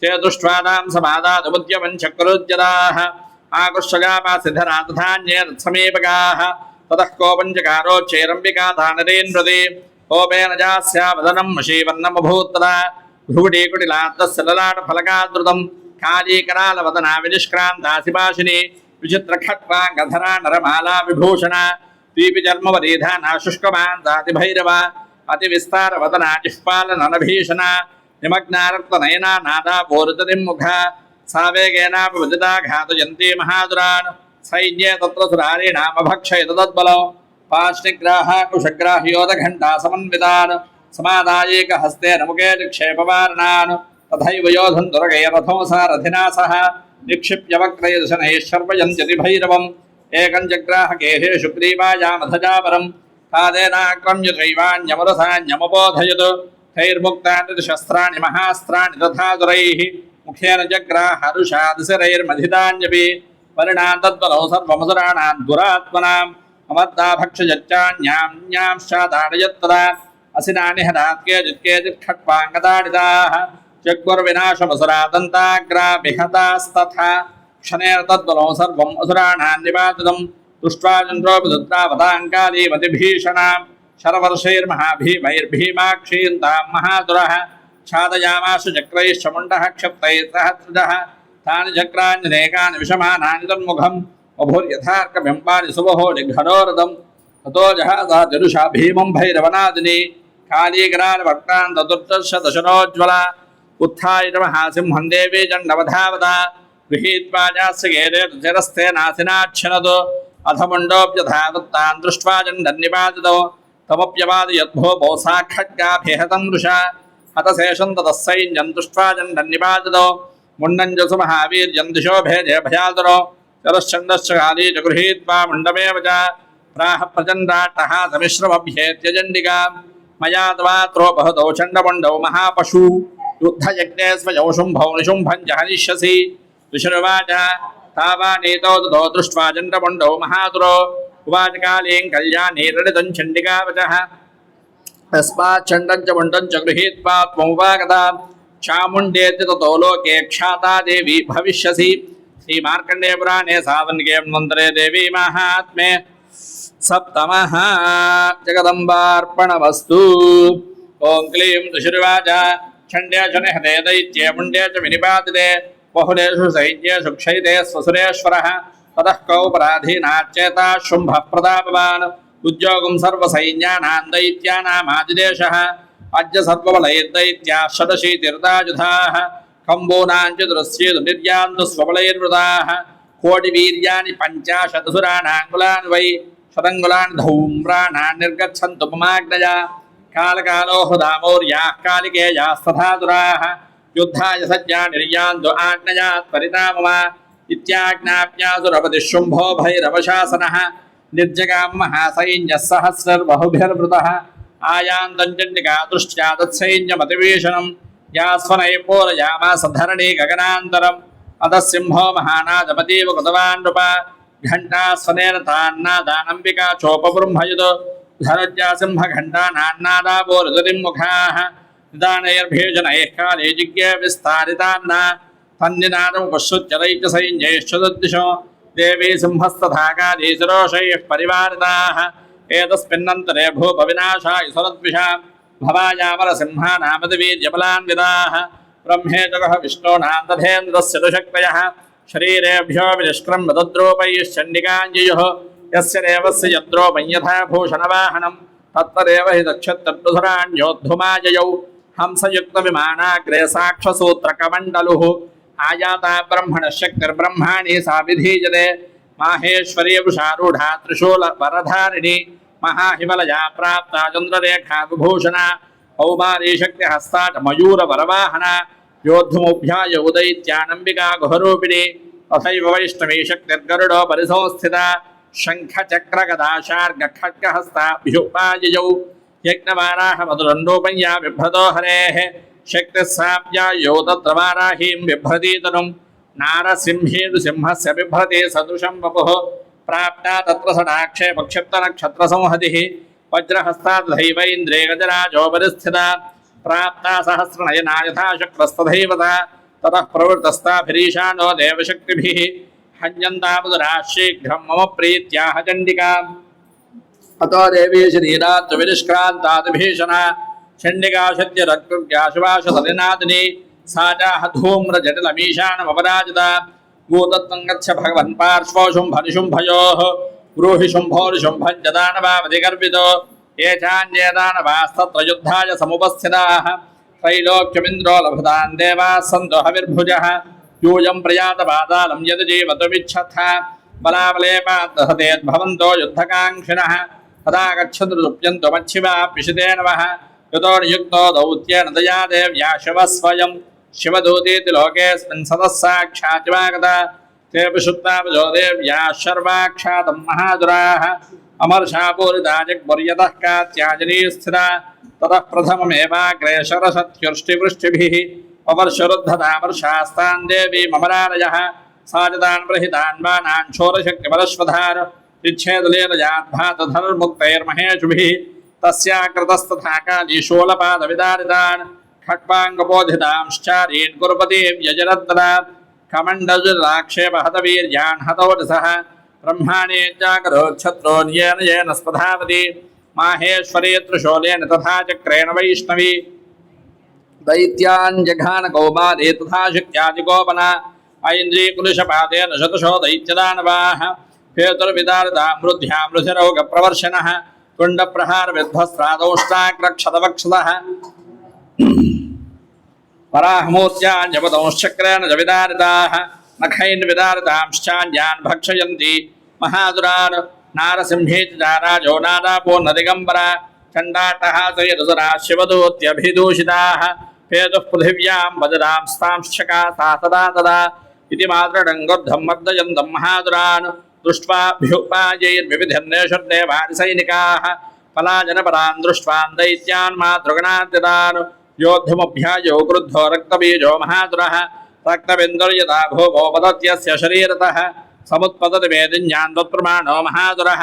ते दृष्ट्वा तां समादातुमुद्यमं चक्रुज्जराः आकृष्टगापासिधरा तथान्ये रत्समीपकाः ततः कोपञ्चकारोच्चैरम्बिका तानरीन् प्रति कोपेन जास्यावदनं मशीवर्णमभूत्तदा भ्रुकुटीकुटिलात्तस्य ललाटफलकादृतं कालीकरालवदना विनिष्क्रान्तासिपाशिनी विचित्रखट्वाङ्गधरा नरमाला विभूषणा दीपिचर्मवरीधाना शुष्कमान्तातिभैरवा अतिविस्तारवदना जिह्वालननभीषणा निमग्नारक्तनयना नादा पूरितनिम्मुखा सा वेगेनापि वदिता घातयन्ती महादुरान् सैन्ये तत्र सुरारीणामभक्षयत तद्बलो पार्ष्णिग्राहा कुशग्राह्योदघण्टा समन्वितान् समादायैकहस्तेन मुखे निक्षेपवारणान् तथैव योधन् दुर्गैरथो सारथिना सह निक्षिप्य वक्रैर्दशनैः शर्वयन्त्यति भैरवम् एकं जग्राह केहेषु ग्रीवायामधजापरं पादेनाक्रम्य चैवान्यमरसान्यमबोधयत् तैर्मुक्तानि शस्त्राणि महास्त्राणि तथा दुरैः मुखेन जग्राह हरुषादिशिरैर्मथितान्यपि परिणान् तद्बलौ सर्वमसुराणां दुरात्मनाम् अमद्दाभक्षजच्चान्यांश्चादाडयत्तदा असिनानि हरात् केचित् खट्वाङ्गताडिताः जग्वर्विनाशमसुरा दन्ताग्राभिहतास्तथा क्षणेन तद्बलौ सर्वम् असुराणां निपातितं दृष्ट्वा चन्द्रोऽपि दुद्रावताङ्कालीमतिभीषणां शरवर्षैर्महाभीमैर्भीमाक्षीं तां महादुरः छादयामाशु चक्रैश्च मुण्डः क्षिप्तैः सहस्रजः तानि चक्राण्यनेकानि विषमानानि तन्मुखम् अभूर्यथार्कबिम्बानि सुबहो निघ्नोरथम् ततो जहासा जरुषा भीमं भैरवनादिनी कालीकरालवक्त्रान्तदुर्दर्श दशनोज्ज्वला उत्थाय महासिंहं देवी चण्डवधावता गृहीत्वा जास्यगेरे रुचिरस्ते नासिनाच्छिनतो अथ मुण्डोऽप्यथा दत्तान् दृष्ट्वा चण्डन्निपातितो तमप्यवादयद्भो भोसा खड्गाभिहतं वृषा हतशेषं ततः सैन्यं दृष्ट्वा चण्डन्निपातितो मुण्डञ्जसु महावीर्यं दिशो भेदे भयातुरो चरश्चण्डश्च काली च गृहीत्वा मुण्डमेव च प्राह प्रचण्डाट्टः समिश्रमभ्येत्य चण्डिका मया तवात्रोपहतौ चण्डमुण्डौ महापशु युद्धयज्ञे स्वयौ शुम्भौ निशुम्भं च हनिष्यसि ऋषिरुवाच तावानीतौ ततो दृष्ट्वा चण्डमुण्डौ महातुरो उवाच कालीं कल्याणीरडितं चण्डिकावचः तस्मात् चण्डं च मुण्डं च गृहीत्वा त्वमुपागता चामुण्डेति ततो लोके ख्याता देवी भविष्यसि। श्रीमार्कण्डेय पुराणे सावर्णिके मन्त्रे देवी माहात्म्ये सप्तमः जगदम्बार्पणमस्तु। ओं क्लीं ऋषिर्वाच छण्ड्ये च निहते दैत्ये मुण्ड्ये च विनिपातिते बहुलेषु सैन्येषु क्षयिते स्वसुरेश्वरः ततः कौपराधीनाच्चेता शुम्भः प्रतापवान् उद्योगं सर्वसैन्यानां दैत्यानामादिदेशः अद्य सर्वबलैर्दैत्याः षडशीतिर्दायुधाः कम्बूनां चतुरस्येतु निर्यान्तु स्वबलैर्वृताः कोटिवीर्याणि पञ्चाशदसुराणाङ्गुलानि वै शतङ्गुलानि धूम्राणान् निर्गच्छन्तु ममाग्नया कालकालो हुदामौर्याः कालिकेयास्तथातुराः युद्धाय सज्जा निर्यान्तु आज्ञया त्वरिता मम इत्याज्ञाप्यासुरपतिः शुम्भो भैरवशासनः निर्जगां महासैन्यः सहस्रर्बहुभिर्वृतः आयान्तं चण्डिका दृष्ट्या तत्सैन्यमतिवीशनं यास्वनैः पूरयामास धरणी गगनान्तरम् अतः सिंहो महानादपतीव कृतवान् नृप घण्टास्वनेन तान्नादानम्बिका चोपबृंहयुत् धनुज्या सिंहघण्टानान्नादापोरुदतिं मुखाः निदानैर्भीषणैः काले जिज्ञे विस्तारितान्ना तन्निनादमुपश्रुत्यदैश्च सैन्यैश्च तद्दिशो देवी सिंहस्तथा कालीशिरोषैः परिवारिताः एतस्मिन्नन्तरे भूपविनाशाय सुरद्विषा भवायामरसिंहानामतिवीर्यबलान्विताः ब्रह्मेजगः विष्णूनां तथेन्द्रस्य दुशक्तयः शरीरेभ्यो विनिष्क्रम्य तद्रूपैश्चण्डिकाञ्जयुः यस्य देवस्य यद्रूपं यथा भूषणवाहनं तत्तदेव हि दक्षतर्दुधराण्योद्धुमाजयौ हंसयुक्तविमानाग्रे साक्षसूत्रकमण्डलुः आयाता ब्रह्मणशक्तिर्ब्रह्माणि सा विधीयते माहेश्वरी वृषारूढा त्रिशूलवरधारिणी महाहिमलया प्राप्ता चन्द्ररेखा विभूषणा कौमारीशक्तिहस्ता च मयूरवरवाहना योद्धुमुभ्याय उदैत्यानम्बिका गुहरूपिणी तथैव वैष्णवी शक्तिर्गरुडो परिसंस्थिता शङ्खचक्रगदाशार्गखड्गहस्ताभ्युपाययौ यज्ञवाराह मधुरण्डोपञ्या बिभ्रतो हरेः शक्तिः साप्यायौ तत्र वाराहीं बिभ्रती तनुं नारसिंहेन्दुसिंहस्य बिभ्रते सदृशं वपुः प्राप्ता तत्र सडाक्षे पक्षिप्तनक्षत्रसंहतिः वज्रहस्तादथैव इन्द्रे गजराजोपरिस्थिता प्राप्ता सहस्रनयना यथा शक्रस्तथैव सा ततः प्रवृतस्ताभिरीशानो देवशक्तिभिः हन्यन्तावदुरा शीघ्रं मम प्रीत्याह चण्डिका अतो देवी शरीरात्विनिष्क्रान्तादिभीषणा चण्डिकाशद्यरक्तुर्याशुवाशसलिनादिनी सा चाह धूम्रजटिलमीशानमपराजिता भूतत्वं गच्छ भगवन् पार्श्वो शुम्भनिशुम्भयोः ब्रूहि शुम्भोरिशुम्भं च दानवावधिगर्वितो ये चान्ये दानवास्तत्र युद्धाय समुपस्थिताः त्रैलोक्यमिन्द्रो लभतान् देवाः सन्तो हविर्भुजः यूयं प्रयातपातालं यद् जीवतुमिच्छथ बलाबलेपादहतेद्भवन्तो युद्धकाङ्क्षिणः तदा गच्छन्तु लुप्यन्तो मच्छिवा पिशिते नमः यतो नियुक्तो दौत्येन दया देव्या शिवः स्वयं शिवदूतीति लोकेऽस्मिन् सतः साक्षाच्चिवागता ते विशुद्धावजो देव्याः शर्वाक्षातं महादुराः अमर्षापूरिता जग्मुर्यतः कात्याजनी स्थिता ततः प्रथममेवाग्रे शरसत्युष्टिवृष्टिभिः पवर्षरुद्धतामर्षास्तान् देवी ममरालयः सा च तान् प्रहितान् बाणान् शोरशक्तिबलश्वधार चिच्छेदलेन तस्या कृतस्तथा काली शूलपादविदारितान् खट्वाङ्गबोधितांश्चारीन् कुर्वतीं यजरद्ददा कमण्डजुराक्षेपहतवीर्यान् हतोजसः ब्रह्माणे जागरोच्छत्रोन्येन येन स्पधावति माहेश्वरी त्रिशूलेन तथा चक्रेण वैष्णवी दैत्यान् जघान कौमारी तथा शक्त्यादिगोपना ऐन्द्रीकुलिशपादेन शतशो दैत्यदानवाः हेतुर्विदारिता मृद्ध्या मृधिरौगप्रवर्षणः कुण्डप्रहारविध्वस्त्रादौष्टाग्रक्षतवक्षतः वराहमूर्त्यान्यपदंश्चक्रेण च विदारिताः नखैन्विदारितांश्चान्यान् भक्षयन्ति महादुरान् नारसिंहेति राजो नादापो नदिगम्बरा चण्डाट्टहासैरसुरा शिवदूत्यभिदूषिताः हेतुः पृथिव्यां वजदांस्तांश्चका सा तदा तदा इति मातृडङ्गोर्धं मर्दयन्तं महादुरान् दृष्ट्वाभ्युपायैर्विविधिर्नेषुर्देवादिसैनिकाः पलायनपरान् दृष्ट्वान् दैत्यान् मातृगणाद्यतान् योद्धुमभ्यायो क्रुद्धो रक्तबीजो महादुरः रक्तबिन्दुर्यथा भूमो पतत्यस्य शरीरतः समुत्पतति वेदिन्यान् त्वत्प्रमाणो महादुरः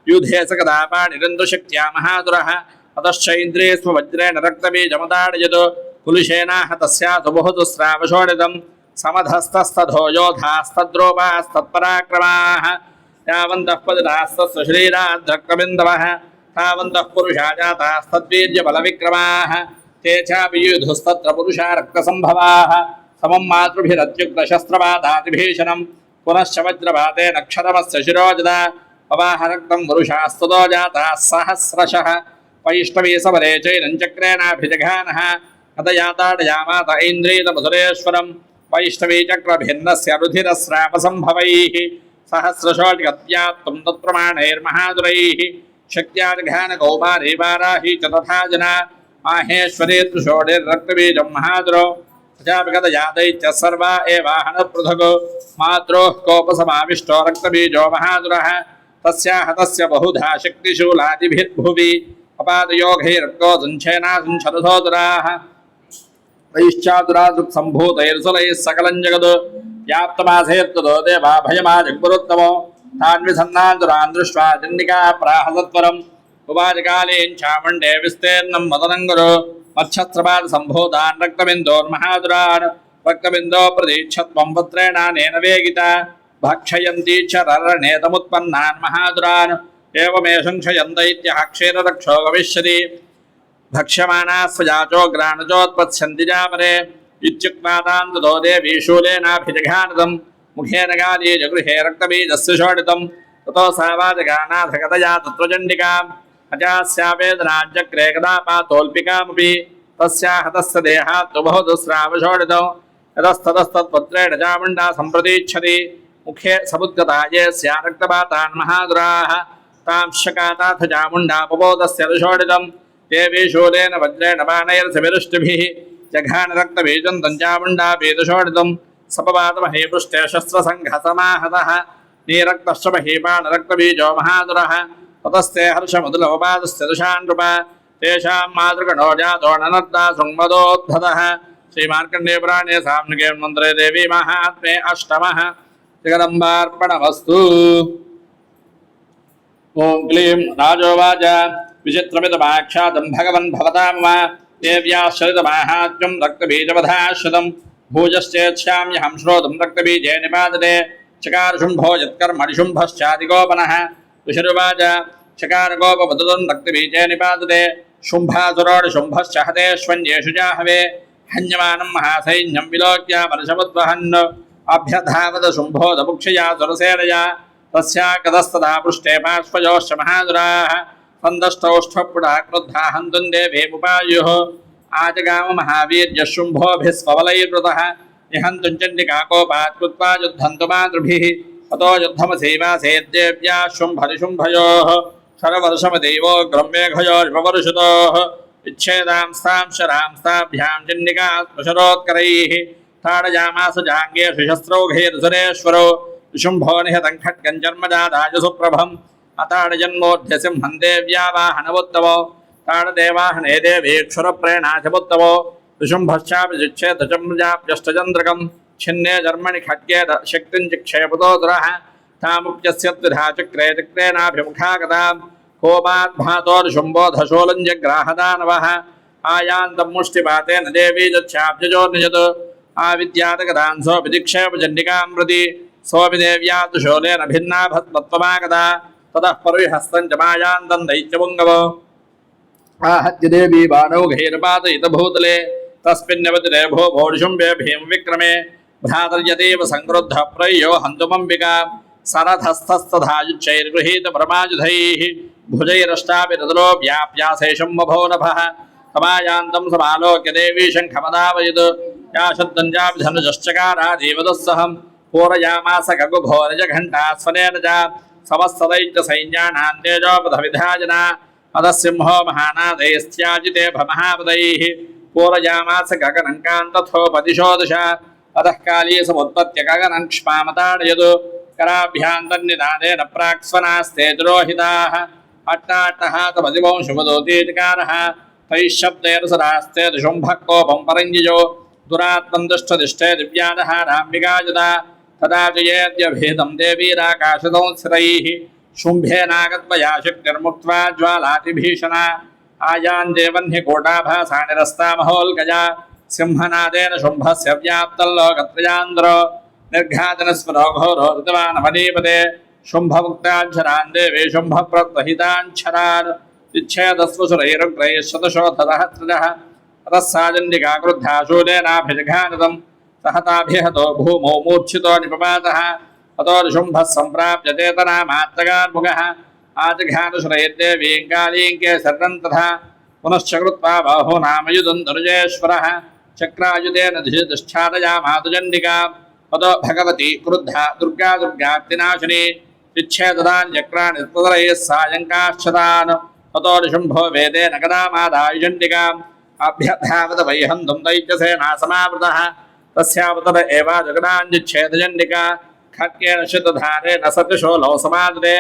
युधे स कदा पाणिरिन्दुशक्त्या महादुरः अतश्चैन्द्रिये स्ववज्रेण रक्तबीजमुदाडयत् कुलिशेनाह तस्यासु बहुदुस्रावशोणितं समधस्तस्तधो योधास्तद्रूपास्तत्पराक्रमाः यावन्तः पतितास्तस्य शरीराद्रक्तबिन्दवः तावन्तः पुरुषा जातास्तद्वीर्यबलविक्रमाः ते चापि युधुस्तत्र पुरुषा रक्तसम्भवाः समं मातृभिरत्युग्रशस्त्रपातातिभीषणं पुनश्च वज्रपातेन क्षतमस्य शिरोजदा पवाह रक्तं पुरुषास्ततो जाताः सहस्रशः वैष्णवी समरे चैनं चक्रेणाभिजघानः अतयाताडयामात ऐन्द्रियमधुरेश्वरं वैष्णवी चक्रभिन्नस्य रुधिरस्रापसम्भवैः सहस्रशोऽधिगत्यात्तं तत्प्रमाणैर्महादुरैः शक्त्यार्घानकौमारी वाराही च तथा जना माहेश्वरी तृषोडिर्रक्तबीजं महादुरो प्रजापिगतयादैत्य सर्वा एवाहनपृथगो मात्रोः कोपसमाविष्टो रक्तबीजो महादुरः तस्याः तस्य बहुधा शक्तिशूलादिभिर्भुवि अपादयोगैरक्तो संच्छेनासंशरसोदराः तैश्चादुरादृक्सम्भूतैर्सुलैः सकलं जगद् व्याप्तमासेत्तदो देवा भयमाजग्गुरुत्तमो तान्विसन्नान्दुरान् दृष्ट्वा चण्डिका प्राहसत्वरम् उवाचकालीं चामुण्डे विस्तीर्णं मदनं गुरु मच्छस्त्रपादसम्भूतान् रक्तबिन्दोर्महादुरान् रक्तबिन्दो प्रतीक्षत्वं पुत्रेणानेन वेगिता भक्षयन्ती च ररणे तमुत्पन्नान् महादुरान् एवमेषं क्षयन्दैत्यः क्षीररक्षो गमिष्यति भक्ष्यमाना स्वजाचो ग्राणजोत्पत्स्यन्ति जामरे इत्युक्त्वा तां ततो देवी शूलेनाभिजघानतं मुखेन गाली जगृहे रक्तबीजस्य शोणितं ततो सा वाजगानाथगतया तत्त्वचण्डिकाम् अजास्यावेदनाज्जक्रे कदा पातोल्पिकामपि तस्याः तस्य देहात् बहुदुस्रावशोणितौ यतस्ततस्तत्पुत्रेण चामुण्डा सम्प्रतीच्छति मुखे समुद्गता ये स्या रक्तपातान् महादुराः तां शकाताथ चामुण्डा पपोदस्य रुशोणितं देवी शूलेन वज्रेण बाणैर्सविरुष्टिभिः जघान रक्तबीजं तञ्चामुण्डा पीतशोणितं सपपातमहे पृष्ठे शस्त्रसङ्घसमाहतः नीरक्तश्च महीपाणरक्तबीजो महादुरः ततस्ते हर्षमुदुलवपादस्य दुषान्नृप तेषां मातृगणो जातो ननद्दा शृङ्मदोद्धतः श्रीमार्कण्डेयपुराणे साम्निके मन्त्रे देवी महात्म्ये अष्टमः जगदम्बार्पणमस्तु। ॐ क्लीं राजोवाच विचित्रमिदमाख्यातं भगवन् भवतां वा देव्याश्रितमाहात्म्यं रक्तबीजवधाश्रितं भूजश्चेच्छाम्यहं श्रोतुं रक्तबीजे निपातते चकारशुम्भो यत्कर्मणिशुम्भश्चादिगोपनः ऋषिरुवाच चकारगोपवदुतं रक्तबीजे निपातते शुम्भासुरोणिशुम्भश्च हतेष्वन्येषु जाहवे हन्यमानं महासैन्यं विलोक्य वर्षमुद्वहन् अभ्यधावत शुम्भोदमुक्षया सुरसेनया तस्या कदस्तदा पृष्ठे पार्श्वयोश्च महादुराः सन्दष्टौष्ठपुटः क्रुद्धा हन्तुं देवीमुपायुः आजगाम महावीर्यः शुम्भोभिस्वबलैर्वृतः निहन्तुं चण्डिकाकोपात् कृत्वा युद्धन्तु मातृभिः ततो युद्धमसेवासेद्देव्या शुम्भरिशुम्भयोः शरवर्षमदेवोग्रं मेघयोर्ववर्षुतोः विच्छेदांस्तांशरांस्ताभ्यां चण्डिकात्मशरोत्करैः ताडयामास जाङ्गेषु शस्त्रौघैर्सुरेश्वरो शुम्भो निहतं खड्गं जन्मजादाय सुप्रभम् अताडजन्मोऽध्यसिंहं देव्या वाहनवुत्तमो ताडदेवाहने देवीक्षुरप्रेणाधिमुत्तमो विशुम्भश्चापि जिच्छेदचम्रजाभ्यष्टचन्द्रकं छिन्ने जर्मणि खड्गे शक्तिं चिक्षेपतोदुरः तामुप्यस्य त्रिधा चक्रे चक्रेणाभिमुखागतां कोपाद्भातोर्शुम्भोधशोलञ्जग्राहदानवः आयान्तं मुष्टिपातेन देवी जच्छाब्जजोर्निजत् आविद्यातगदांसोऽपि दिक्षेपचण्डिकां प्रति सोऽपि देव्या तु शोलेन भिन्नाभत्वमागता ततः परविहस्तं च मायान्तं दैत्यपुङ्गवो आहत्य देवी बाणौघैर्पातयितभूतले तस्मिन्नवतिरे भो भोडिशुम्बे भीमविक्रमे भ्रातर्यतीव संक्रुद्धः प्रय्यो हन्तुमम्बिका सरधस्थस्तधायुच्चैर्गृहीतपरमायुधैः भुजैरष्टापि रतरो व्याप्याशेषं बभो नभः तमायान्तं समालोक्य देवी शङ्खमदावयत् या शब्दञ्जाभिधनुजश्चकाराजीवदुस्सहं पूरयामास खगुघोरजघण्टास्वनेन च समस्तदैत्यसैन्यानां तेजोपधविधाजना अदसिंहो महानादैस्त्याजिते भमहापदैः पूरयामास गगनं कान्तथोपदिशो दश अतः काली समुत्पत्य गगनं क्ष्मामताडयत् कराभ्यान्तर्निदानेन प्राक्स्वनास्ते द्रोहिताः अट्टाट्टहातमदिवंशुमदोतीचकारः तैः शब्दैरसरास्ते शुम्भः कोपं परञ्जिजो दुरात्मं दुष्टदिष्टे दिव्यादहाराम्बिकाजता तदा च येद्यभेदं देवीराकाशदंस्थितैः शुम्भेनागत्वया शक्तिर्मुक्त्वा ज्वालातिभीषणा आयान् देवह्निकोटाभासा निरस्तामहोल्गजा सिंहनादेन शुम्भस्य व्याप्तल्लोकत्रयान्द्रो निर्घातनस्वरो घोरो ऋतवानमनीपते शुम्भमुक्ताञ्छरान् देवे शुम्भप्रहिताञ्छरान् इच्छेदस्वसुरैरग्रैः शतशोधसहस्रजः अतः साजन्यिका क्रुद्धा शूलेनाभिजघानतम् सहताभिहतो भूमौ मूर्छितो निपपातः अतो शुम्भः सम्प्राप्य चेतनामात्रगार्मुखः आजघानुशुरैर्देवीं कालीं केसर्नं तथा पुनश्च कृत्वा बाहुनामयुधं धनुजेश्वरः चक्रायुधेन धिष्ठादयामातुचण्डिकाम् अतो भगवती क्रुद्धा दुर्गा दुर्गाप्तिनाशिनी चिच्छेददान्यक्राणि तदरैः सायङ्काश्चतान् ततो निशुम्भो वेदेन कदामादायुचण्डिकाम् अभ्यधावत वैहन्तुं दैत्यसेना समावृतः तस्यावतर एव जगदाञ्जिच्छेदचण्डिका खड्गेन शतधारेण सत्यशोलौ समादरे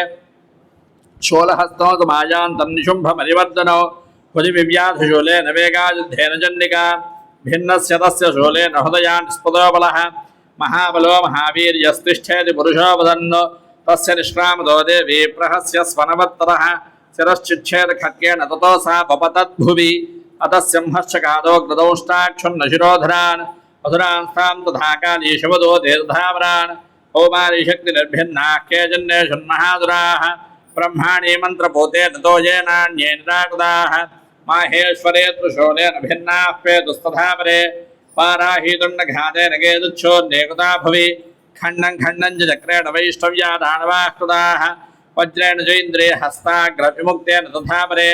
शोलहस्तो मायान्तं निशुम्भमरिवर्धनो भुजविव्याधशूलेन वेगायुद्धेन चण्डिका भिन्नस्य तस्य शूलेन हृदयान् स्फुटोबलः महाबलो महावीर्यस्तिष्ठेति पुरुषो वदन् तस्य निष्क्रामतो देवी प्रहस्य स्वनवत्तरः शिरश्चिच्छेद खड्गेन ततो सा पपतद्भुवि अतः सिंहश्च कादोग्रदंष्टाक्षुन्न शिरोधरान् मधुरांस्तां तथा काली शवदो दीर्धावरान् कौमारीशक्तिनिर्भिन्नाः केचिन्नेषुन्महादुराः ब्रह्माणि मन्त्रपूते ततो येनान्ये निराकृताः माहेश्वरे त्रिशूलेन भिन्नाः पेतुस्तथा परे पाराहीतुण्डघातेन केतुच्छोन्येकृता भुवि खण्डं खण्डं च चक्रेण वैष्णव्या दानवाः कृताः वज्रेण चैन्द्रिय हस्ताग्रविमुक्तेन तथा परे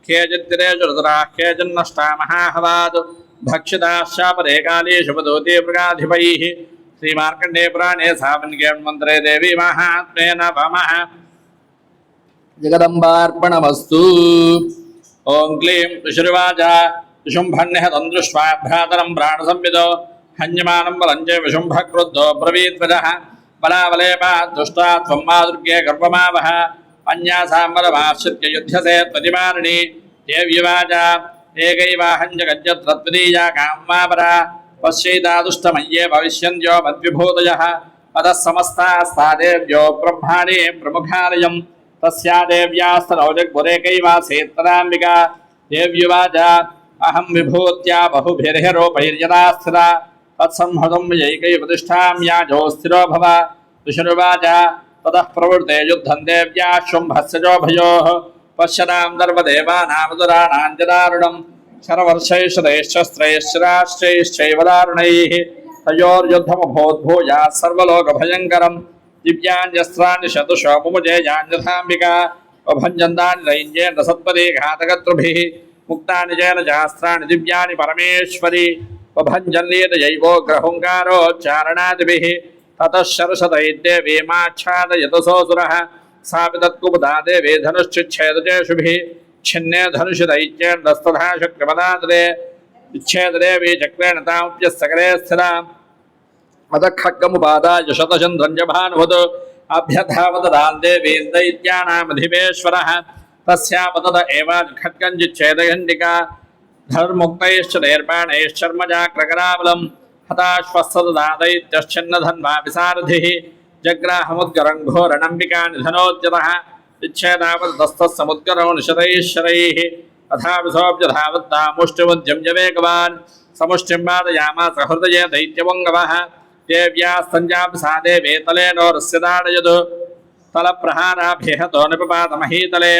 केचित्तिरेषु रुद्राः केचिन्नष्टा महाहवात् भक्षिताश्चापरे कालेषु वदूति मृगाधिपैः श्रीमार्कण्डे पुराणे सावन्गे मन्त्रे देवी महात्मेन वमः जगदम्बार्पणमस्तु ओं क्लीं ऋषिर्वाचा विशुम्भन्यहतं दृष्ट्वा भ्रातरं प्राणसंविदो हन्यमानं बलं च विशुम्भक्रुद्धो ब्रवीद्वजः बलावलेपात् दुष्टा त्वं मा दुर्गे गर्वमावह अन्यासां बलमाश्रित्य युध्यसे त्वजिमारिणी देव्यवाचा एकैवाहं जगज्जत्र त्वदीया कामापरा पश्यैता दुष्टमय्ये भविष्यन्त्यो मद्विभूतयः अतः समस्तास्ता देव्यो ब्रह्माणि प्रमुखालयं तस्या देव्यास्तनौ जग्मुरेकैवासेत्तदाम्बिका देव्युवाचा अहं विभूत्या बहुभिर्हिरोपैर्यदा स्थिता तत्संहृतं विजयैकैप्रतिष्ठां याजो स्थिरो भव ऋषिरुवाचा ततः प्रवृत्ते युद्धं देव्या शुम्भस्य चोभयोः पश्यतां दर्वदेवानामधुराणाञ्जदारुणं शरवर्षैश्रैश्चस्त्रैश्चराश्चैश्चैव दारुणैः तयोर्युद्धमभूद्भूया सर्वलोकभयङ्करं दिव्यान्यस्त्राणि शतुषो मुमुजे यान्यथाम्बिका अभञ्जन्तानि दैन्येन सत्पदे घातकतृभिः मुक्तानि चेन शास्त्राणि दिव्यानि परमेश्वरि अभञ्जन्येतयैवोग्रहुङ्कारोच्चारणादिभिः ततः शरशतैर्देवीमाच्छादयतसोऽसुरः सापि तत्कुमुदा देवी धनुश्चिच्छेदचेषुभिः छिन्ने धनुषि दैत्येन्दस्तथा शक्तिमदादरे इच्छेददेवी चक्रेण तामुप्यस्तकरे स्थिराम् अतः खड्गमुपादाय शतचन्द्रञ्जभानुवत् अभ्यधावतदान् देवीं दैत्यानामधिपेश्वरः तस्यापतत एव खड्गञ्जिच्छेदयण्डिका धनुर्मुक्तैश्च नैर्बाणैश्चर्मजाग्रकराबलं हताश्वस्तदा दैत्यश्चिन्नधन्वा विसारथिः जग्राहमुद्गरं घोरणम्बिका निधनोद्यतः इच्छेदावतस्तः समुद्गरौ निशतैः शरैः तथा विसोऽभ्यधावत्ता मुष्टिमुद्यं जवेगवान् समुष्टिं वादयामास हृदये दैत्यवङ्गवः देव्यास्तञ्जापि सा देवे तलेनोरस्यदाडयत् तलप्रहाराभिहतो निपपातमहीतले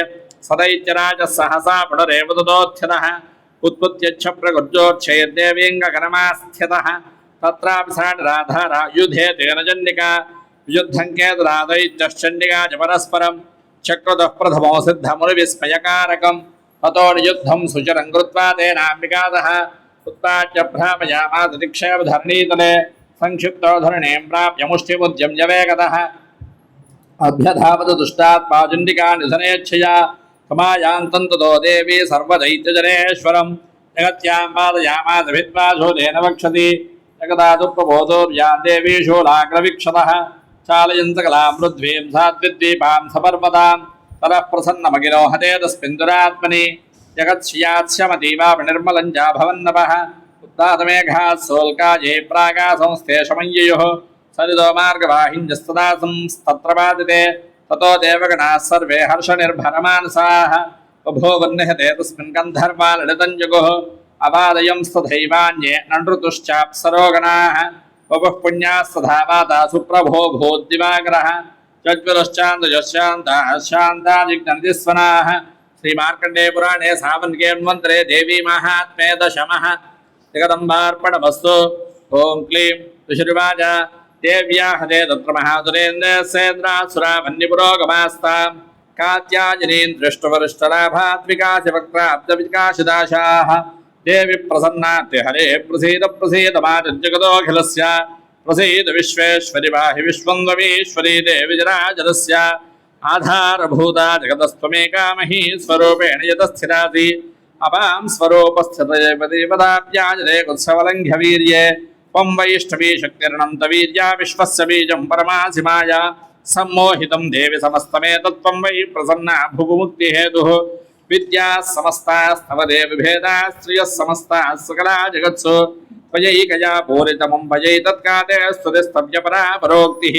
सदैत्यराजः सहसा पुनरेव ततोत्थ्यतः उत्पुत्यच्छ प्रगुर्जोच्छेद्देवीङ्गकरमास्थितः तत्रापि सा निराधारा युधे तेन चण्डिका युद्धं केतुरादैत्यश्चण्डिका च परस्परं चक्रतः प्रथमो सिद्धमुनिविस्मयकारकं ततो नियुद्धं सुचरं कृत्वा तेनाम्बिकातः उत्पाद्य भ्रामयामास दिक्षेप धरणीतले संक्षिप्तो धरणीं प्राप्य मुष्टिमुद्यं जवेगतः अभ्यधावत दुष्टात्मा चण्डिका निधनेच्छया समायान्तं ततो देवी सर्वदैत्यजनेश्वरं जगत्यां पादयामास विद्वासोदेन वक्षति जगदातु प्रबोधोर्या देवी शूलाग्रवीक्षतः चालयन्तकलां पृथ्वीं साद्विद्वीपां सपर्वतां ततः प्रसन्नमगिनो हते तस्मिन् दुरात्मनि जगत्स्यात्स्यमतीवापि निर्मलं च भवन्नपः उत्तातमेघाः सोल्काये प्रागासंस्थे शमय्ययोः सरितो मार्गवाहिन्यस्तदा संस्तत्र पातिते ततो देवगणाः सर्वे हर्षनिर्भरमानसाः बभूवन्निहते तस्मिन् गन्धर्वा ललितं जगुः अवादयंस्तथैवान्ये ननृतुश्चाप्सरो गणाः वपुः पुण्यास्तथा वाता सुप्रभो भूद्दिवाकरः चज्वरश्चान्दशान्तादिग्नदिस्वनाः श्रीमार्कण्डे पुराणे सावन्केन्वन्तरे देवी महात्म्ये दशमः जगदम्बार्पणमस्तु। ओं क्लीं ऋषिर्वाच देव्याः ते तत्र महासुरेन्द्रसेन्द्रासुरावन्यपुरोगमास्तां कात्यायनीं दृष्टवरिष्ठलाभात्विकासिवक्त्राब्दविकासिदाशाः देवी प्रसन्नात्य हरे प्रसीद प्रसीद माजगदोऽखिलस्य प्रसीद विश्वेश्वरि पाहि विश्वं देवी जराजरस्य आधारभूता जगतस्त्वमेका मही स्वरूपेण यतस्थिरासि अपां स्वरूपस्थितदेवताभ्याजते कुत्सवलङ्घ्यवीर्ये त्वं वैष्णवी शक्तिरनन्तवीर्या विश्वस्य बीजं परमासि माया सम्मोहितं देवि समस्तमेतत्त्वं वै प्रसन्ना भुवमुक्तिहेतुः विद्याः समस्तास्तव देवभेदाः श्रियः समस्ताः सकला जगत्सु त्वयैकया पूरितमं भजैतत्काते स्तुतिस्तव्यपरा परोक्तिः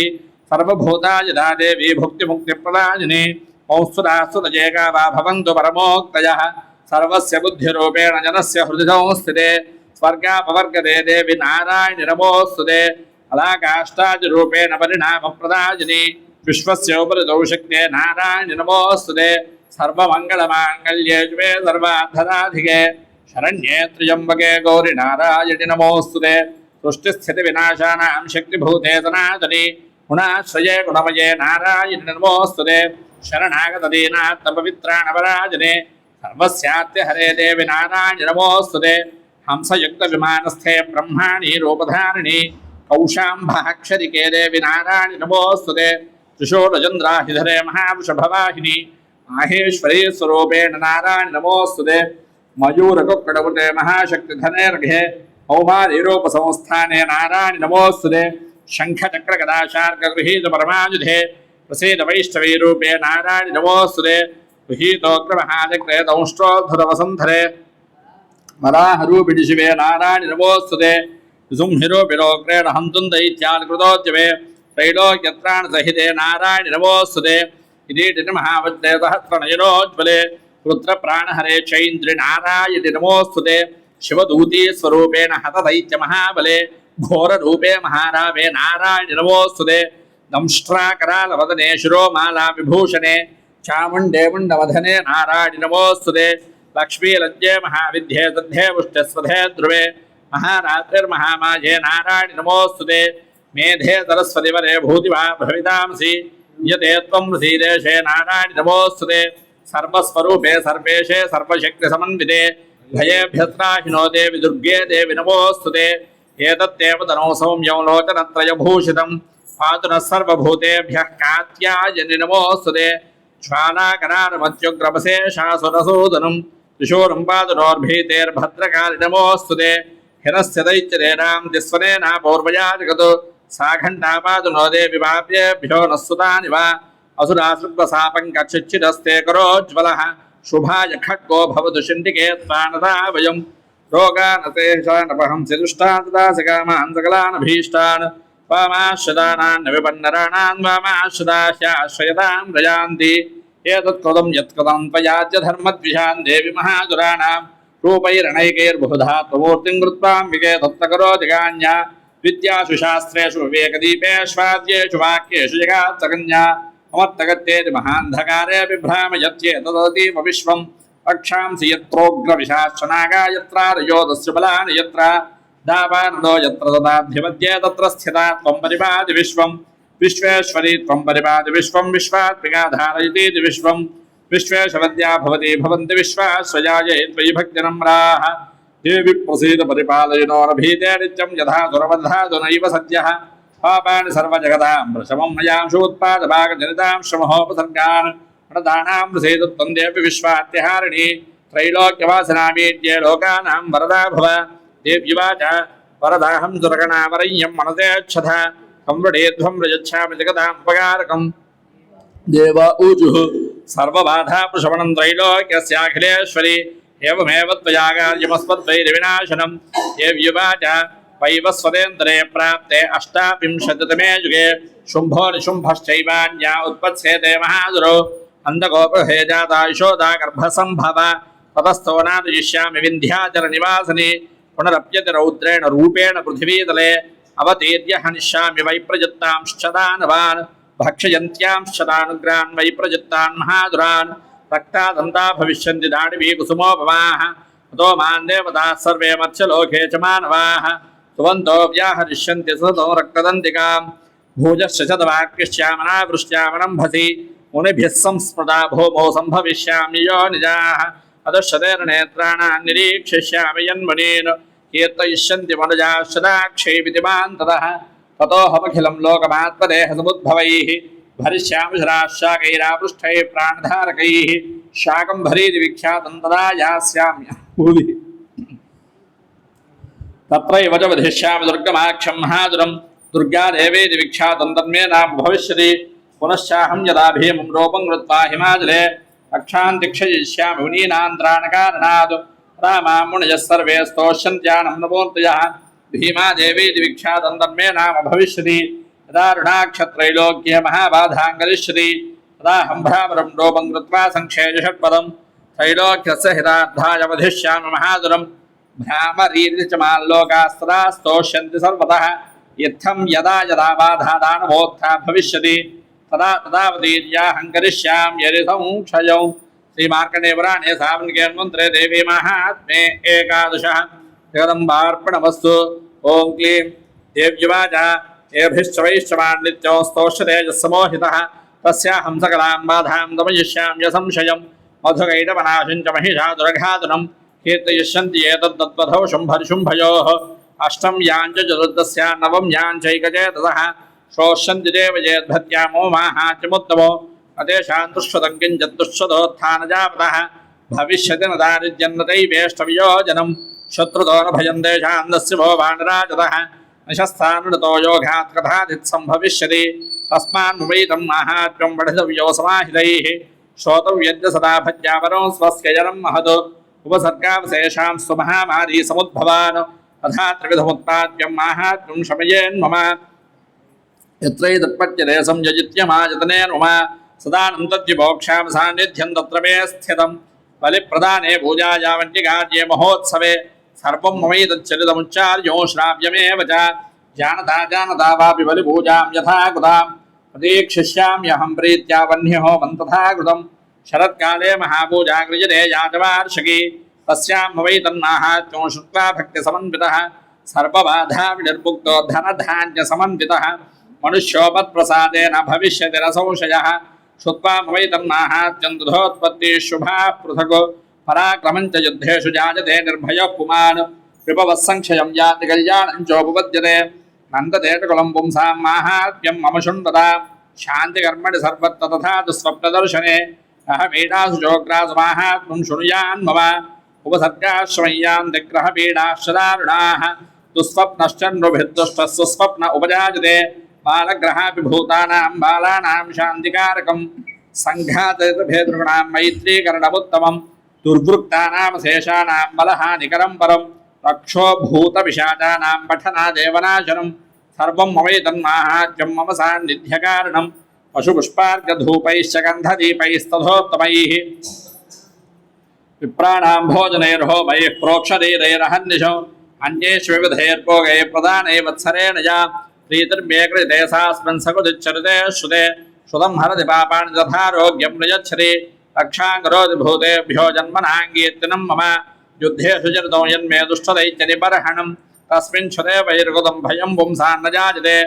सर्वभूतायदा देवी भुक्तिमुक्तिप्रदायिनी औस्तुतास्तुतजेका वा भवन्तु परमोक्तयः सर्वस्य बुद्धिरूपेण जनस्य हृदि संस्थिते स्वर्गापवर्गते देवि नारायणि नमोऽस्तुते अलाकाष्टादिरूपेण परिणामप्रदायिनी विश्वस्योपरितौ शक्ते नारायणि नमोऽस्तुते सर्वमङ्गलमाङ्गल्ये शिवे सर्वार्थसाधिके शरण्ये त्र्यम्बके गौरि नारायणि नमोऽस्तुते सृष्टिस्थितिविनाशानां शक्तिभूते सनातनी गुणाश्रये गुणमये नारायणि नमोऽस्तुते शरणागतदीनात्मपवित्राणपराजने सर्वस्यात्य हरे देवि नारायणि नमोऽस्तुते हंसयुक्तविमानस्थे ब्रह्माणि रूपधारिणि कौशाम्भाक्षरिके देवि नारायणि नमोऽस्तुते त्रिशूलचन्द्राहिधरे महावृषभवाहिनि माहेश्वरी स्वरूपेण नारायणि नमोऽस्तुते मयूरकुक्कुटपुटे महाशक्तिधनेर्घे कौमारीरूपसंस्थाने नारायणि नमोऽस्तुते शङ्खचक्रगदाशार्कगृहीत परमायुधे प्रसीद वैष्णवीरूपे नारायणि नमोऽस्तुते गृहीतोग्रमहाचक्रे दंष्ट्रोद्धरवसन्धरे वराहरूपिणि शिवे नारायणि नमोऽस्तुते सुंहिरोपिरोग्रेण हन्तुं दैत्यान्कृतोद्यमे त्रैलोक्यत्राणसहिते नारायणि नमोऽस्तुते इदीटिनि महावज्रे सहस्रनयनोज्ज्वले रुद्रप्राणहरे चैन्द्रि नारायणि नमोऽस्तुते शिवदूती स्वरूपेण हतदैत्यमहाबले घोररूपे महारावे नारायणि नमोऽस्तुते दंष्ट्राकरालवदने शिरोमाला विभूषणे चामुण्डे मुण्डवधने नारायणि नमोऽस्तुते लक्ष्मीलज्जे महाविद्ये दध्ये पुष्टस्वधे ध्रुवे महारात्रिर्महामाजे नारायणि नमोऽस्तुते मेधे सरस्वतिवरे भूतिवा भवितांसि यते त्वं ऋषिदेशे नारायणि नमोऽस्तुते सर्वस्वरूपे सर्वेशे सर्वशक्तिसमन्विते भयेभ्यस्त्राहिनो देवि दुर्गे देवि नमोऽस्तुते एतत्तेव तनौ सौम्यं लोचनत्रयभूषितं पातु नः सर्वभूतेभ्यः कात्यायनि नमोऽस्तुते ज्वालाकरारमत्युग्रमशेषासुरसूदनं त्रिशूलं पातुनोर्भीतेर्भद्रकालि नमोऽस्तुते हिरस्य दैत्यदेनां दिस्वनेनापूर्वया जगतो सा घण्टा पातुनो देवि वाप्येभ्यो नः सुतानि वा असुरासृग्वसापङ्कच्छिच्छिदस्ते करोज्ज्वलः शुभाय खड्गो भवतु शिण्डिके त्वानदा वयं रोगानतेषानपहंसि दुष्टान् तदासि कामान् सकलानभीष्टान् वामाश्रदानान् विपन्नराणान् वामाश्रदाह्याश्रयतां रजान्ति एतत्कृतं यत्कृतं त्वयाद्य धर्मद्विषान् देवि महासुराणां रूपैरणैकैर्बहुधा त्वमूर्तिं कृत्वाम्बिके तत्तकरोति कान्या विद्यासु शास्त्रेषु विवेकदीपेष्वाद्येषु वाक्येषु जगात्सकन्या अमत्तगत्येति महान्धकारे बिभ्रामयत्येतदतीव विश्वं रक्षांसि यत्रोग्रविशाश्चनागा यत्र रजोदस्य बलानि यत्र दावाननो यत्र तदाधिपत्ये तत्र स्थिता त्वं परिपाति विश्वं विश्वेश्वरी त्वं परिपाति विश्वं विश्वात्मिका धारयतीति विश्वं विश्वेशवद्या भवति भवन्ति विश्वाश्वजायै त्वयि भक्तिनम्राः देवि प्रसीद परिपालयिनोरभीते नित्यं यथा सुरवधातु नैव सद्यः पापानि सर्वजगतां प्रशमं मयांशोत्पादभागजनितां श्रमहोपसर्गान् प्रणदानां प्रसीद त्वं देवि विश्वात्यहारिणी त्रैलोक्यवासिनामीड्ये लोकानां वरदा भव देव्युवाच वरदाहं सुरगणावरय्यं मनसेच्छथ संवृणीध्वं रजच्छामि जगदामुपकारकं देव ऊजुः सर्वबाधाप्रशमनं त्रैलोक्यस्याखिलेश्वरि एवमेव त्वया कार्यमस्मद्वैरिविनाशनं देव्युवाच वैवस्वतेन्द्रे प्राप्ते अष्टाविंशतितमे युगे शुम्भो निशुम्भश्चैवान्या उत्पत्स्येते महासुरो अन्धगोपहे जाता यशोदा गर्भसम्भव ततस्थो नादयिष्यामि विन्ध्याचलनिवासिनि पुनरप्यति रौद्रेण रूपेण पृथिवीतले अवतीर्य हनिष्यामि वैप्रजत्तांश्च दानवान् भक्षयन्त्यां शतानुग्रान् वै प्रजित्तान् महादुरान् रक्तादन्ता भविष्यन्ति दाडिवी कुसुमोपमाः अतो मान् देवताः सर्वे मत्स्यलोके च मानवाः सुवन्तो व्याहरिष्यन्ति सतो रक्तदन्तिकाम् भूजश्च शतवाक्यश्चामनावृष्ट्यामनम्भसि मुनिभिः संस्मृता भूमौ सम्भविष्यामि योनिजाः अदर्शतेन नेत्राणां निरीक्षिष्यामि यन्मुनीन् कीर्तयिष्यन्ति मनुजाः शताक्षैवितिमान् ततः ततोऽहमखिलं लोकमात्मदेहसमुद्भवैः भरिष्यामि शराशाकैरापृष्ठैः प्राणधारकैः शाकम्भरीति विख्यातं तदा यास्याम्यहूति तत्रैव च वधिष्यामि दुर्गमाक्षं महादुरं दुर्गादेवेति विख्यातं तन्मे नाम भविष्यति पुनश्चाहं यदा भीमं रूपं कृत्वा हिमाचले रक्षान् दीक्षयिष्यामि मुनीनान्त्राणकारणात् रामां मुनयः सर्वे स्तोष्यन्त्यानं नमोऽन्तयः भीमादेवीति विख्यातं तन्मे नाम भविष्यति यदा ऋणाक्षत्रैलोक्ये महाबाधां करिष्यति तदाहं भ्रामरं रूपं कृत्वा संक्षेय षट्पदं त्रैलोक्यस्य हितार्थाय वधिष्यामि महादुरं भ्रामरीति च माल्लोकास्तदा स्तोष्यन्ति सर्वतः इत्थं यदा यदा बाधा दानवोत्था भविष्यति तदा तदावतीर्याहं करिष्याम्यरिसंक्षयौ श्रीमार्कण्डेयपुराणे सावर्णिके देवी महात्म्ये एकादशः जगदम्बार्पणमस्तु ॐ क्लीं देव्युवाचा एभिश्च वैश्चवान् नित्यो स्तोष्यतेजस्समोहितः तस्याहं सकलां बाधां दमयिष्याम्यसंशयं मधुकैटवनाशं च महिषादुरघातुनं कीर्तयिष्यन्ति एतद्दत्वधौ शुम्भरिशुम्भयोः अष्टं याञ्च चतुर्दश्या नवं याञ्चैकचेतसः श्रोष्यन्ति देवजेद्भत्यामो माहात्यमुत्तमो न तेषां दुष्कृतं किञ्चित् दुष्कृतोत्थानजापतः भविष्यति न दारिद्र्यन्नतैवेष्टवियोजनं शत्रुतो न भयं तेषां दस्य भो वानराजतः निशस्थानुतो योगात् कथादित्सम्भविष्यति तस्मान्मुपैतं माहात्म्यं पठितव्यो समाहितैः श्रोतव्यद्य सदा भज्यापरो स्वस्य जनं महत् उपसर्गावशेषां स्वमहामारी समुद्भवान् तथा त्रिविधमुत्पाद्यं माहात्म्यं शमयेन्मम यत्रैतत्पच्यते संयजित्यमायतनेन मम सदानन्तद्विमोक्षां सान्निध्यं तत्र मे स्थितं बलिप्रदाने पूजायावन्यकार्ये महोत्सवे सर्वं ममैतच्चरितमुच्चार्यो श्राव्यमेव च जानता जानता वापि बलिपूजां यथा कृतां प्रतीक्षिष्याम्यहं प्रीत्या वह्न्यो मन्तथा कृतं शरत्काले महापूजा क्रियते याजवार्षिकी तस्यां ममैतन्माहात्म्यो श्रुत्वा भक्तिसमन्वितः सर्वबाधाविनिर्मुक्तो धनधान्यसमन्वितः मनुष्यो मत्प्रसादेन भविष्यति न संशयः श्रुत्वा ममैतन्माहात्म्यं दुधोत्पत्तिः शुभाः पृथक् पराक्रमं च युद्धेषु जायते निर्भयः पुमान् विभवः संक्षयं याति कल्याणं चोपपद्यते नन्दते च कुलं पुंसां माहात्म्यं मम शृण्वता शान्तिकर्मणि सर्वत्र तथा तु स्वप्नदर्शने अहमीडासु चोग्रासु माहात्म्यं शृणुयान्मम उपसर्गाश्रमय्यान्तिग्रहपीडाश्चदारुणाः दुःस्वप्नश्चन्द्रुभिर्दुष्टः सुस्वप्न उपजायते बालग्रहापि भूतानां बालानां शान्तिकारकं सङ्घातभेदृणां मैत्रीकरणमुत्तमं दुर्वृत्तानां शेषाणां बलहानिकरं परं रक्षोभूतपिशाचानां पठनादेवनाशनं सर्वं ममैतन्माहात्म्यं मम सान्निध्यकारणं पशुपुष्पार्घधूपैश्च गन्धदीपैस्तथोत्तमैः विप्राणां भोजनैर्होमैः प्रोक्षरीरैरहन्निशो अन्येषु विविधैर्भोगैः प्रदाने वत्सरेण या प्रीतिर्मेकृते सास्मिन् सकुदिच्चरिते श्रुते श्रुतं हरति पापानि तथारोग्यं नियच्छति रक्षां करोति भूतेभ्यो जन्मनाङ्गीर्तिनं मम युद्धेषु चरितो यन्मे दुष्टदैत्यनिबर्हणं तस्मिन् क्षुते वैर्कृतं भयं पुंसान्न जायते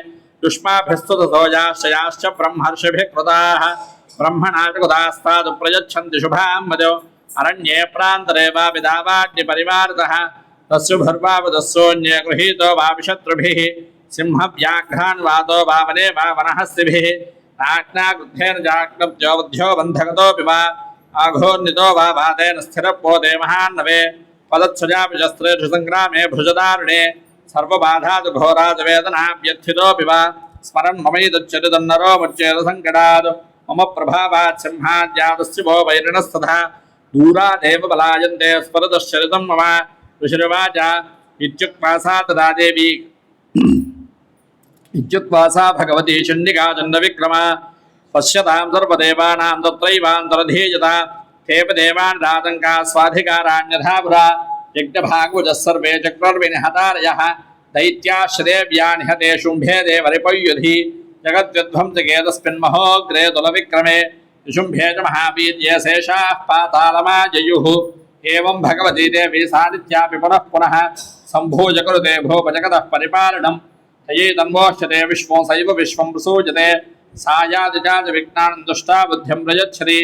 युष्माभिस्तुतसोजाश्चयाश्च ब्रह्मर्षिभिः कृताः ब्रह्मणा च कृतास्तादु प्रयच्छन्ति शुभां मदो अरण्ये प्रान्तरे वापि दावाग्निपरिवारितः तस्युभिर्वावदस्योऽन्ये गृहीतो वापि शत्रुभिः सिंहव्याघ्रान्वातो वावने वावनहस्तिभिः नाग्नागुद्धेन जाग्नब्जोबुद्ध्यो बन्धगतोऽपि वा आघोर्नितो वा वातेन स्थिरपोते महान्नवे पदत्सजापि शस्त्रेषु सङ्ग्रामे भुजदारुणे सर्वबाधातु घोराजवेदनाभ्यर्थितोऽपि वा स्मरन् ममैतच्चरितन्नरो मुच्चेतसङ्कटात् मम प्रभावात् सिंहाद्यादस्य भो वैरिणस्तथा दूरादेव बलायन्ते स्मरतश्चरितं मम ऋषिर्वाच इत्युक्त्वा सा तदा देवी इत्युक्त्वा सा भगवती चण्डिका चण्डविक्रमा पश्यतां सर्वदेवानां तत्रैवान्तरधीयता तेऽपि देवान् रातङ्का स्वाधिकाराण्यथा पुरा यज्ञभागवतः सर्वे चक्रर्विनिहतारयः दैत्याश्च देव्या निहते शुम्भे देवरिपयुधि जगद्विध्वंसके तस्मिन्महोग्रे तुलविक्रमे विशुम्भे च महावीर्ये शेषाः पातालमाजयुः एवं भगवती देवी सानिध्यापि पुनः पुनः सम्भूय कुरुते भूपजगतः परिपालनम् तयै तन्मोह्यते विश्वं सैव विश्वं प्रसूयते सायादिजाज विज्ञानं दुष्टा बुद्धिं प्रयच्छति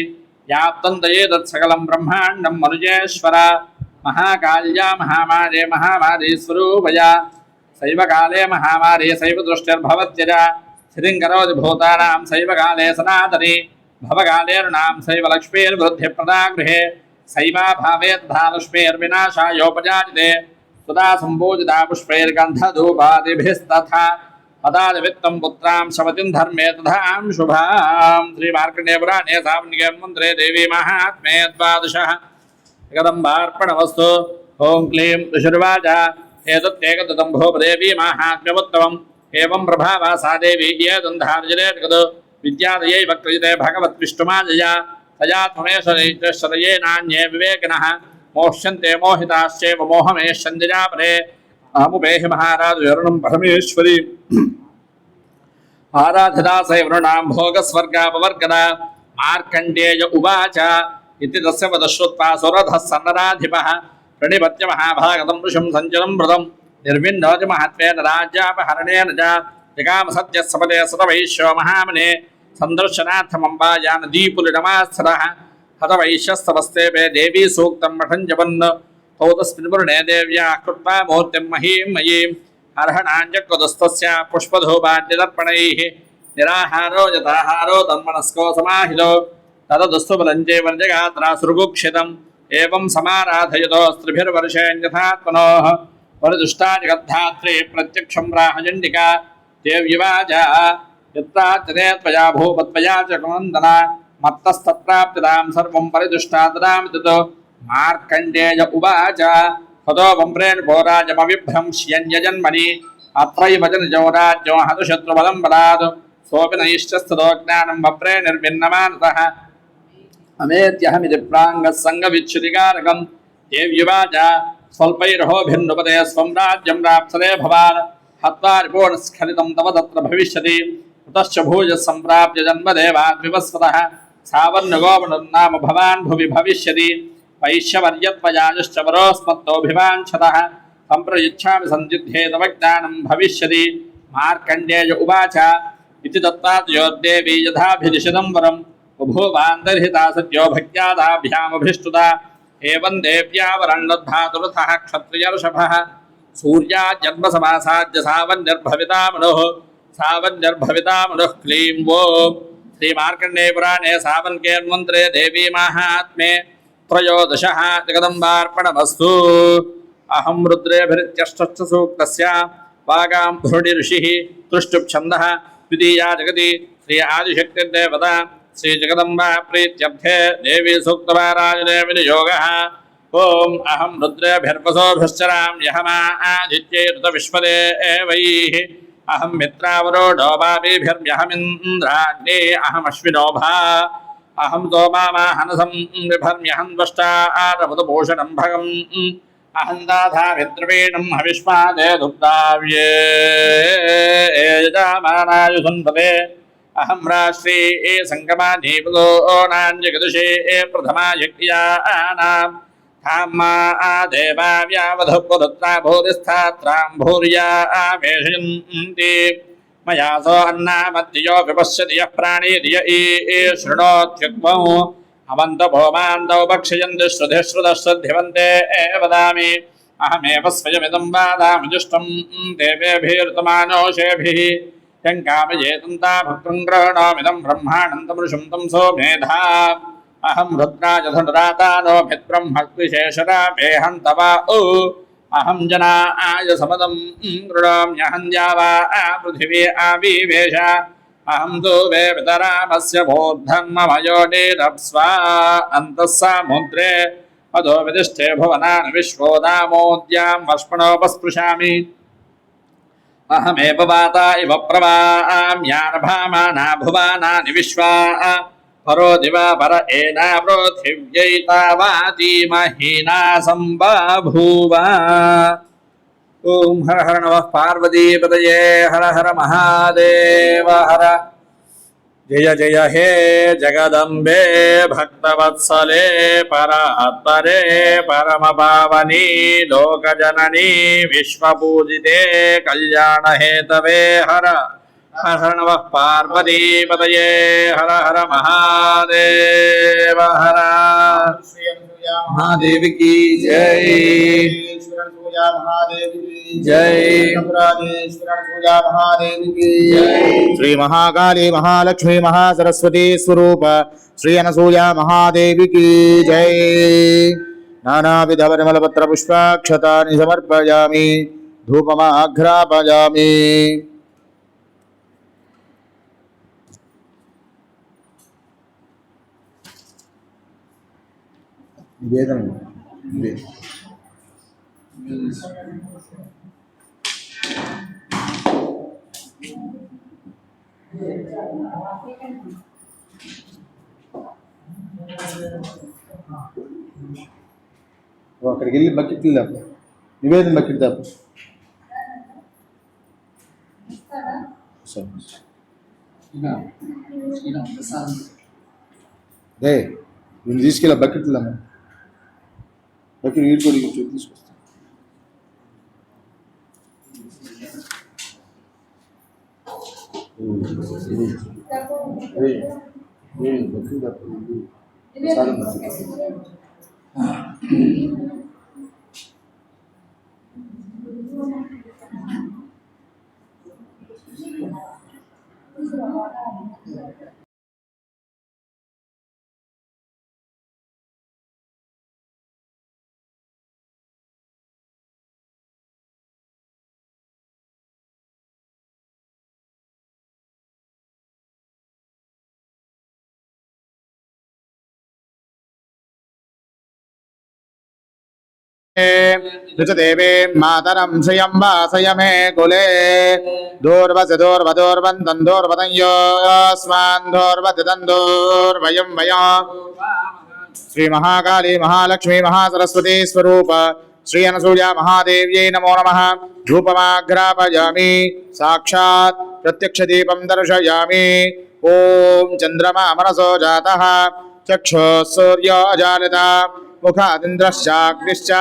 याप्तं दये तत्सकलं ब्रह्माण्डं मनुजेश्वर महाकाल्या महामारे महामारी स्वरूपया सैव काले महामारी सैव दृष्टिर्भवत्यजा स्थितिं करोति भूतानां सैव काले सनातनी भवकाले नृणां सैव लक्ष्मीर्वृद्धिप्रदा गृहे सैवा भावे तथा लक्ष्मीर्विनाशायोपजायते सुधा सम्पूजिता पुष्पैर्गन्धधूपादिभिस्तथा पदादिवित्तं पुत्रां शवतिं धर्मे तथां शुभां श्रीमार्कण्डेयपुराणे सावनिके देवी महात्म्ये द्वादशः जगदम्बार्पणमस्तु ॐ क्लीं ऋषिर्वाचा एतत्येकदतं भूपदेवी माहात्म्यमुत्तमम् एवं प्रभावा सा देवी ये दन्धार्जने जगत् विद्यादयै वक्रियते भगवद्विष्णुमाजया तया त्वमेश्वरये नान्ये विवेकिनः मोह्यन्ते मोहिताश्चैव मोहमेश्चन्द्रियापरे अहमुपेहि महाराज वरुणं परमेश्वरी आराधिता सैवृणां भोगस्वर्गापवर्गदा मार्कण्डेय उवाच इति तस्य वदश्रुत्वा सुरथः सन्नराधिपः प्रणिपत्य महाभागतं ऋषिं सञ्चलं व्रतं निर्विण्णोति महत्त्वेन राज्यापहरणेन च जगाम सत्यसपदे सतवैश्यो महामने सन्दर्शनार्थमम्बाया नदीपुलिनमास्थितः हतवैश्यस्तवस्तेपे देवी सूक्तं मठं जपन् तौ तस्मिन् वर्णे देव्याः कृत्वा मूर्तिं महीं मयीम् अर्हणाञ्जकृतस्तस्य पुष्पधूपाद्यदर्पणैः निराहारो यथाहारो तन्मनस्को समाहितो तददस्तु बलं चैवञ्जगात्रा सुरगुक्षितम् एवं समाराधयतो स्त्रिभिर्वर्षेण्यथात्मनोः परिदुष्टा जगद्धात्री प्रत्यक्षं राहचण्डिका देव्युवाचा यत्राचरे त्वया भूपत्वया च कुमन्दना मत्तस्तत्राप्तिदां सर्वं परिदुष्टा ददामि ततो मार्कण्डेय उवाच ततो वम्रेण पौराजमविभ्रंश्यन्यजन्मनि अत्रैव जनजो राज्यो हतशत्रुबलं बलात् सोऽपि नैश्चस्ततो ज्ञानं वप्रे निर्भिन्नमानतः अमेत्यहमिति प्राङ्गः सङ्गविच्छुतिकारकं देव्युवाच स्वल्पैरहोभिन्नुपदे स्वं राज्यं प्राप्स्यते भवान् हत्वा रिपोर्णस्खलितं तव तत्र भविष्यति ततश्च भूयः सम्प्राप्य जन्मदेवात् विवस्वतः सावर्णगोपनुर्नाम भवान् भुवि भविष्यति वैश्यवर्यत्वयाजुश्च वरोऽस्मत्तोऽभिवाञ्छतः सम्प्रयुच्छामि सन्दिध्ये तव ज्ञानं भविष्यति मार्कण्डेय उवाच इति दत्ता तयोर्देवी यथाभिदिशितं वरं बभूवान्तर्हिता सत्यो भक्त्यादाभ्यामभिष्टुता एवं देव्या वरं लब्धातुरथः क्षत्रियर्षभः सूर्याजन्मसमासाद्य सावन्यर्भविता मनुः क्लीं वो श्रीमार्कण्डेयपुराणे सावन्केन्मन्त्रे देवी माहात्म्ये त्रयोदशः जगदम्बार्पणमस्तु अहं रुद्रेभिरित्यष्टश्च सूक्तस्य वागाम्भुरुडि ऋषिः तृष्टुप्छन्दः द्वितीया जगति श्री आदिशक्तिर्देवता श्रीजगदम्बा प्रीत्यर्थे देवी सूक्तपारायणे विनियोगः ॐ अहं रुद्रेभिर्वसोभिश्चराम्यहमादित्यै ऋतविश्वदेवैः अहं मित्रावरोढो वापीभिर्म्यहमिन्द्राग्ने अहमश्विनोभा अहं सोमामाहनसं विभर्म्यहं द्वष्टारभुतभूषणं भगम् अहं दाधाभिद्रवीणं हविष्मादे दुग्धाव्ये यजामानायुसन्पदे अहं राष्ट्री सङ्गमाधीपदो नान्यगदुषे प्रथमा यज्ञानां धाम्मा देवाव्यावधुपुरुत्रा भूरिस्थात्रां भूर्या आवेशयन्ति मया सो अन्नामद्यो विपश्यति यः प्राणीति य शृणोत्युक्मौ अवन्तभो मान्दौ भक्षयन्ति श्रुतिश्रुतश्रद्धिवन्ते वदामि अहमेव स्वयमिदं वादामि जुष्टं देवेभिरुतमानोषेभिः यं कामयेतं भक्तं गृह्णामिदं ब्रह्माणं तमृषं तं सोमेधा अहं रुद्राज धनुरातानोभिद्ब्रह्मविशेषरापेहं तवा अहं जनाय समदं गृणाम्यहं द्यावा पृथिवी आविवेश अहं तु वे पितरामस्य भूर्धर्ममयोनिरप्स्वा अन्तः समुद्रे अधो विदिष्टे भुवनानि विश्वोदामोद्यां वष्मणोपस्पृशामि अहमेव वाता इव प्रवाम्यानभामाना भुवानानि विश्वा परो दिवा पर एना पृथिव्यै तावाति महीना सम्बभूव। ఓం హర హర నమః పార్వతీపతయే హర హర మహాదేవ హర జయ జయ హే జగదంబే భక్తవత్సలే పరాత్పరే పరమ పావని లోకజనని విశ్వపూజితే కళ్యాణ హేతవే హర హర హర నమః పార్వతీపతయే హర హర మహాదేవ హర महादेवी की जय जय श्री महाकाली महालक्ष्मी महासरस्वती स्वरूप श्री अनसूया महादेवी की जय नानाविध परिमल पत्र पुष्पाक्षतानि समर्पयामि धूपमाघ्रापयामि निवेदन అక్కడికి వెళ్ళి బకెట్ లేపు నివేదన బకెట్ దాపు దే నేను తీసుకెళ్ళా బకెట్ లేము బకెట్ వీడి కూడా తీసుకొస్తా ऋचदेवी मातरं श्रियं वासय मे कुले दूर्वसि दूर्वदूर्वन्तं दूर्वतयोऽस्मान् दूर्वतितं दूर्वयं वयम् श्री महाकाली महालक्ष्मी महासरस्वती स्वरूप श्री अनसूया महादेव्यै नमो नमः धूपमाघ्रापयामि साक्षात् प्रत्यक्षदीपं दर्शयामि ॐ चन्द्रमा मनसो जातः चक्षुः सूर्यो अजालिता मुखादिन्द्रश्चाग्निश्च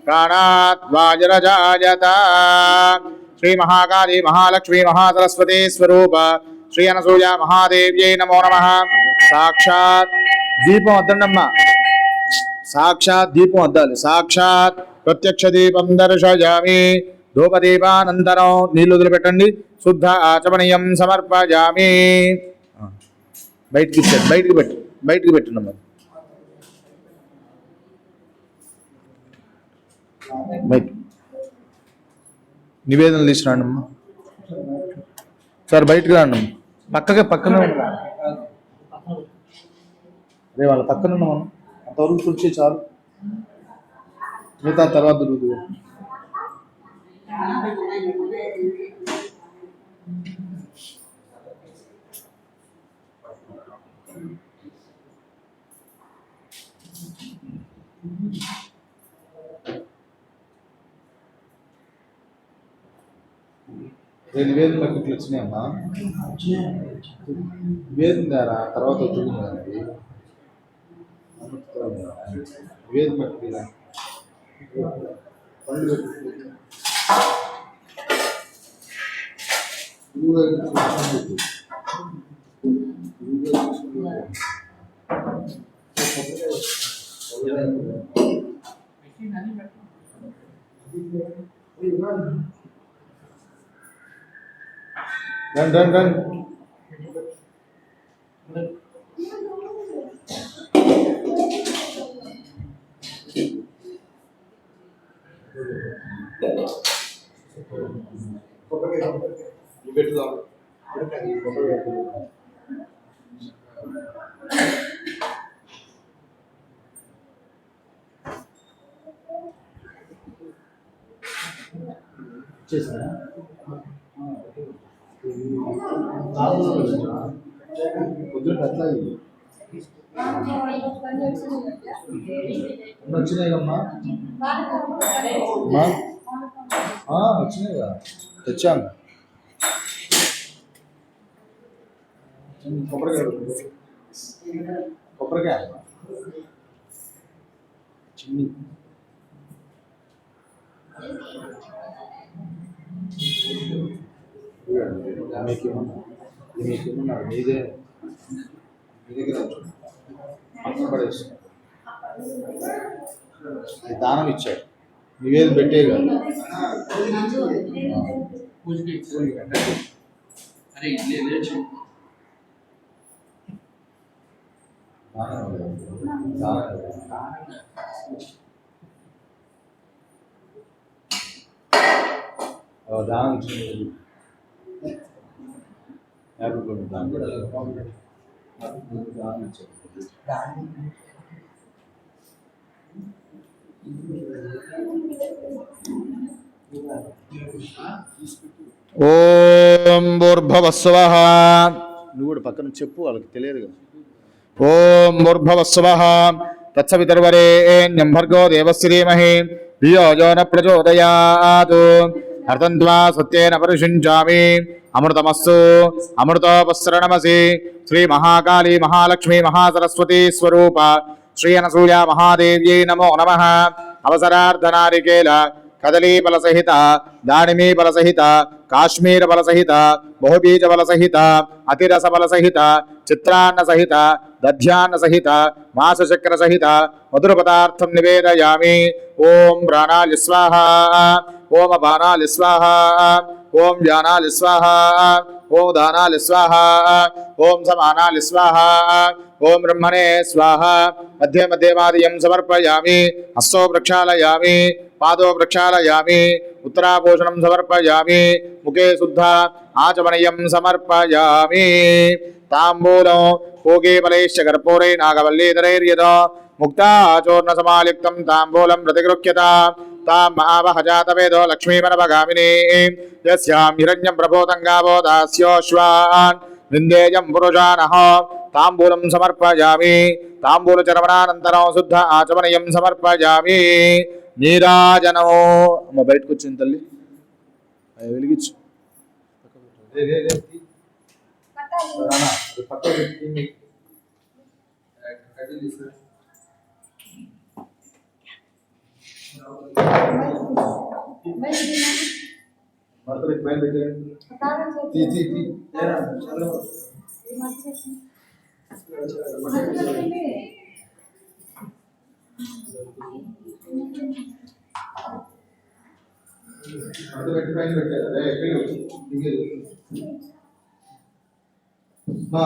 प्राणात् वायुरजायत श्री महाकाली महालक्ष्मी महासरस्वती स्वरूप श्री अनसूया महादेव्यै नमो नमः साक्षात् दीपं अद्दंडम्मा साक्षात् दीपं अद्दाలి साक्षात् प्रत्यक्ष दीपं दर्शयामि धूपदीपानन्तरं నీళ్లు వదిలిపెట్టండి శుద్ధ ఆచమనీయం సమర్పయామి బయటికి పెట్టండి నివేదనలు తీసుకురాండమ్మా సార్ బయటకు రాండమ్మా పక్కన రే వాళ్ళ పక్కన మనం అంతవరకు తుడిచి చాలు మిగతా తర్వాత దొరుకుతుంది నివేదన బకెట్లు వచ్చినాయమ్మా నివేదన దారా తర్వాత వచ్చింది నివేదన బకెట్ Run. వచ్చినాయమ్మా వచ్చినాయి కదా తెచ్చాను కొబ్బరికాయ కొబ్బరికాయ చిన్ని మీకేమన్నా మీదే మీ దగ్గర పక్కన పడేసి దానం ఇచ్చారు నీవేది పెట్టే కదా దానం ఇచ్చింది దానం ఇచ్చారు ఓం భూర్భవస్వః నువ్వు కూడా పక్కన చెప్పు వాళ్ళకి తెలియదు కదా ఓం భూర్భవస్వః తత్సవితుర్వరేణ్యం భర్గో దేవస్య ధీమహి ధియో యో న ప్రచోదయాత్ అర్తంత్వా సత్యేన పరిషించామి అమృతమస్సు అమృతోపస్సరణమసి శ్రీ మహాకాళీ మహాలక్ష్మీ మహాసరస్వతీ స్వరూప శ్రీ అనసూయ మహాదేవ్యై నమో నమః అవసరార్ధనారికేల కదలీఫల సహిత దానిమీ ఫల సహిత కాశ్మీర ఫల సహిత బహుబీజ ఫల సహిత అతిరస ఫల సహిత చిత్రాన్న సహిత దధ్యాన్న సహిత మాసచక్ర సహిత మధుర పదార్థం నివేదయామి ఓం ప్రాణాలి స్వాహ ఓం అపానాలి స్వాహ ఓం వ్యానాలి స్వాహ ఓం దానాలి స్వాహ ఓం సమానాలి స్వాహ ఓం బ్రహ్మణే స్వాహ మధ్య మధ్యమాదియం సమర్పయామి హస్తో ప్రక్షాళయామి పాదో ప్రక్షాళయామి ఉత్తరాభూషణం సమర్పయామి ముఖే శుద్ధ ఆచమనీయం సమర్పయామి తాంబూలం పూగే ఫలైశ్చ కర్పూరై నాగవల్లీధరైర్యద ముక్తాచూర్ణ సమాలిప్తం తాంబూలం ప్రతిగృహ్యత తాం మహావహజాతవేదో లక్ష్మీమనవగామిని యస్యాం హిరణ్యం ప్రభూతం గావో దాస్యోశ్వాన్ విందేయం పురుషానః తాంబూలం సమర్పయామి తాంబూలచరవణానంతరం శుద్ధ ఆచమనీయం సమర్పయామి నీరాజనో అమ్మ బయటకు వచ్చింది తల్లి అవి వెలిగించు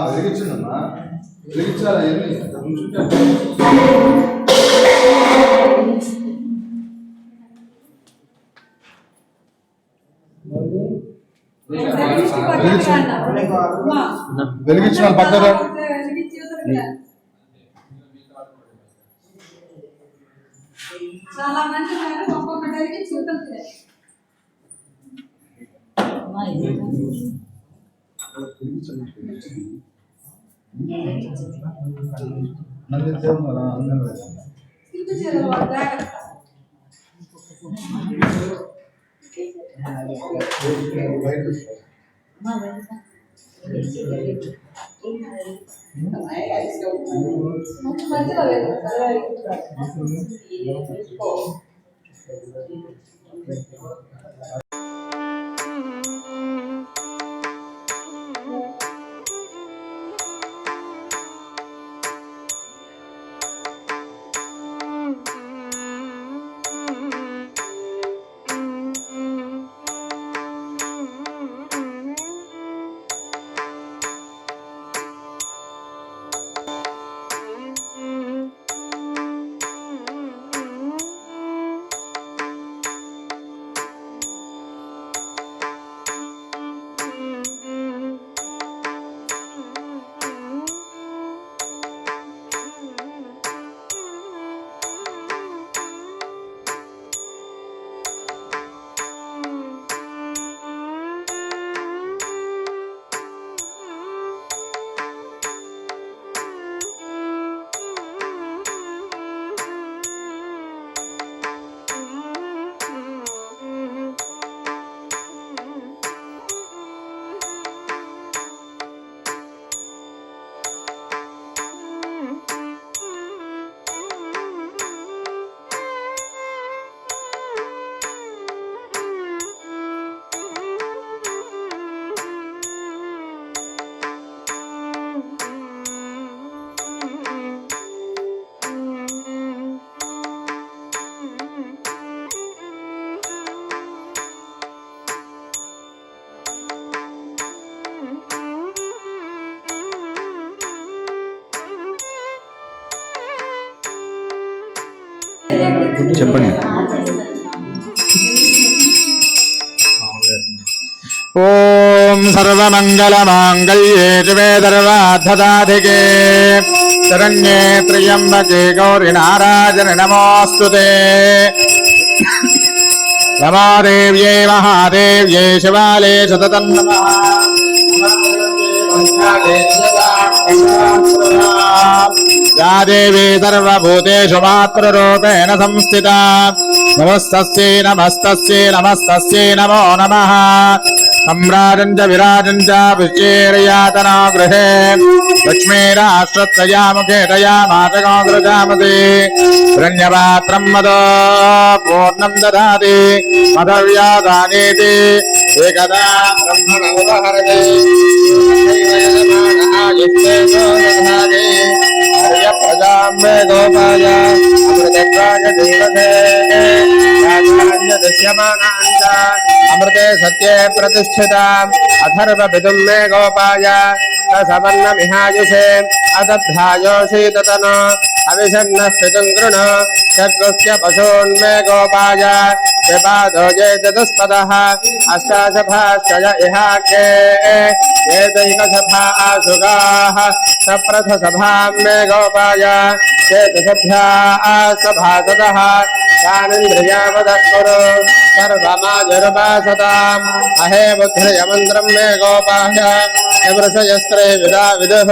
వెలిగించండమ్మా వెలిగించాలి వెలిగించిన పక్కన చాలా మంది ఒక్కొక్కటి చూడండి చెప్పండి. ఓం సర్వమంగళమాంగళ్యే శివే సర్వార్థదాధికే శరణ్యే త్ర్యంబకే గౌరి నారాయణి నమోస్తుతే. రమాదేవ్యై మహాదేవ్యై శివాలే సతతం నమః. या देवी सर्वभूतेषु मातृरूपेण संस्थिता नमस्तस्यै नमस्तस्यै नमस्तस्यै नमो नमः. सम्राजं च विराजं च विश्चेर्यातना गृहे लक्ष्मीराश्रत्तया मुखे तया मातकोऽग्रजामति हिरण्यपात्रं मदो पूर्णं ददाति मदव्यादानीति एकदा ब्रह्मणोपहरति प्रजां मे गोपाय अमृतत्वाय देवते दृश्यमानाञ्च अमृते सत्ये प्रतिष्ठिता अथर्वविदुं मे गोपाय सवर्णमिहायुषे अदध्यायोषीततन अविषन्नस्थितं कृण षड्गुस्य पशून्मे गोपाय विपादो ये चतुष्पदः अष्टाशभाश्चय इहाके एतैकसभा आशुगाः सप्रथसभां मे गोपाय चेतसभ्या सभासदः तानिन्द्रियावदः कुरु सर्वमाजुर्वासताम् अहे बुद्धिर्यमन्त्रं मे गोपाय यवृषयस्त्रे विदा विदुः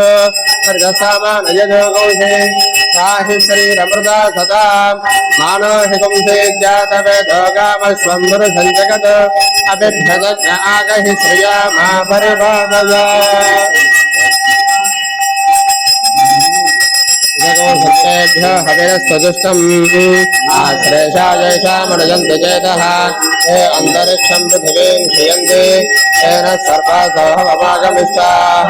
सर्गसामानयजो गौषे साहि श्रीरमृता सदा मानो हि पुंसे जातवेदो गामस्वं पुरुषञ्जगत् अबिभ्यदज्ञ आगहि श्रिया मा परिपादय सत्तेभ्यो हविरस्वदुष्टम् आश्रेषायैषामनुजन्ति चेतः ते अन्तरिक्षं पृथिवीं क्षयन्ति तेन सर्वासः वमागमिष्टाः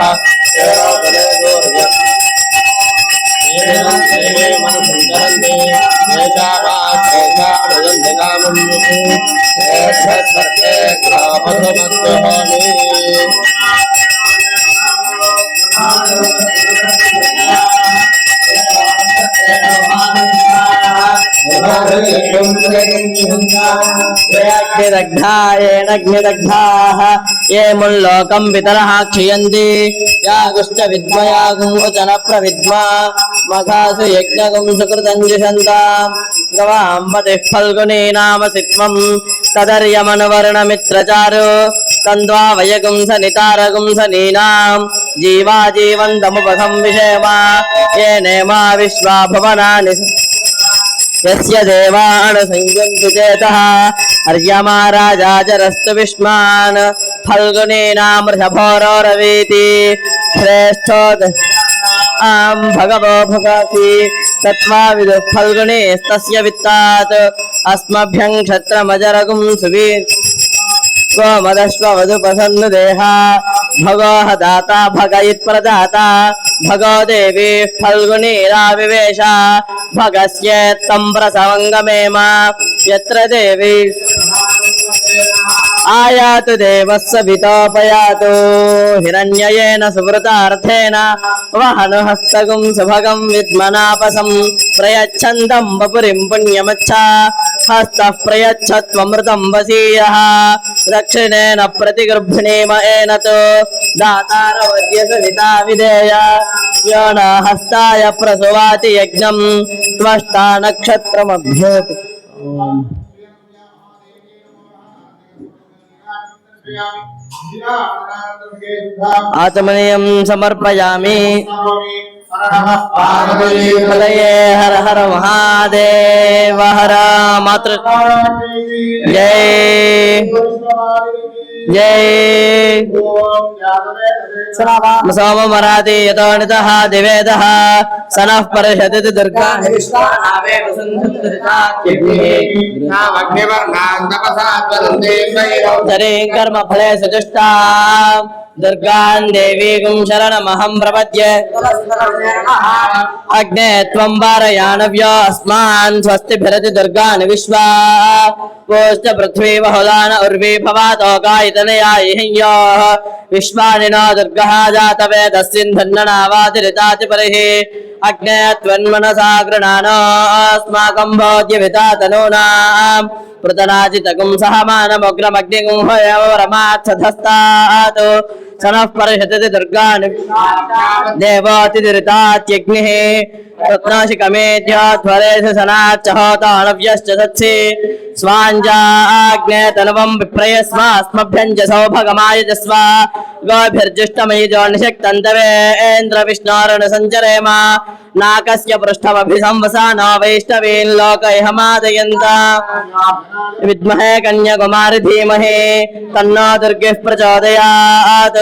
मनुसञ्चरन्ति येषामाश्रेषामनुजन्ति कामम् तेभ्यः सर्वेभ्यो मधुमद्युहोमि ग्निदग्धाः ये मुल्लोकं पितरः क्षयन्ति यागुश्च विद्मयागुंवचन प्रविद्मा मघासु यज्ञगुं सुकृतं जिषन्तां गवाम्पतिः फल्गुनी नाम सिक्मं तदर्यमनुवर्णमित्रचारु तन्द्वा वयगुं सनितारगुं सनीनां जीवा जीवन्तमुपसंविषेम ये नेमा विश्वा भुवनानि यस्य देवान् संयन्तु चेतः अर्यमा राजा चरस्तु विष्मान् फल्गुनीनामृषभोरोरवीति श्रेष्ठो भगवो भगासि तत्त्वा विदुः फल्गुनीस्तस्य वित्तात् अस्मभ्यं क्षत्रमजरगुं सुवीर् गोमदश्ववधुपसन्नुदेहा भगोह दाता भगयित्प्रदाता भगो देवी फल्गुनीराविवेश भगस्येत्तं प्रसवङ्गमेम यत्र देवी आयातु देवस्य वितोपयातु हिरण्ययेन सुवृतार्थेन वहनु हस्तगुं सुभगं विद्मनापसं प्रयच्छन्दं वपुरिं पुण्यमच्छा हस्तः प्रयच्छत्वमृतं वसीयः दक्षिणेन प्रतिगृह्णीम एनतो दातारवद्य सविता विधेय यो न हस्ताय प्रसुवाति यज्ञं त्वष्टा नक्षत्रमभ्योति आचमनीयं समर्पयामि पार्वतीपतये हर हर महादेव हर मातृ जय जय सोममराति यतोनितः दिवेदः सनः परिषदिति दुर्गा कर्म फले सुजुष्टा दुर्गां देवीं शरणमहं प्रपद्ये अग्ने त्वं वारयानव्यो अस्मान् स्वस्तिभिरति दुर्गान् विश्वा पोश्च पृथ्वी बहुलान उर्वी भवातो गायतनया इहिंयोः विश्वानि नो दुर्गः जातवेदस्सिन्धन्ननावातिरितातिपरिः अग्ने त्वन्मनसा गृणानो अस्माकं भोज्यविता तनूनां पृतनाजितगुं सहमानमग्रमग्निगुं हयवरमात्सधस्तात् सनः परिषदति दुर्गान् देवातिरितात्यग्निः रत्नाशिकमेध्याध्वरेषु सनाच्च होतानव्यश्च सत्सि स्वाञ्जाग्ने तनुवं विप्रयस्मास्मभ्यञ्च सौभगमायजस्व गोभिर्जुष्टमयिजो निषक्तन्तवेन्द्र विष्णोरुणसञ्चरेम नाकस्य पृष्ठमभिसंवसानो वैष्णवीन् लोकैहमादयन्त विद्महे कन्याकुमारि धीमहि तन्नो दुर्गिः प्रचोदयात्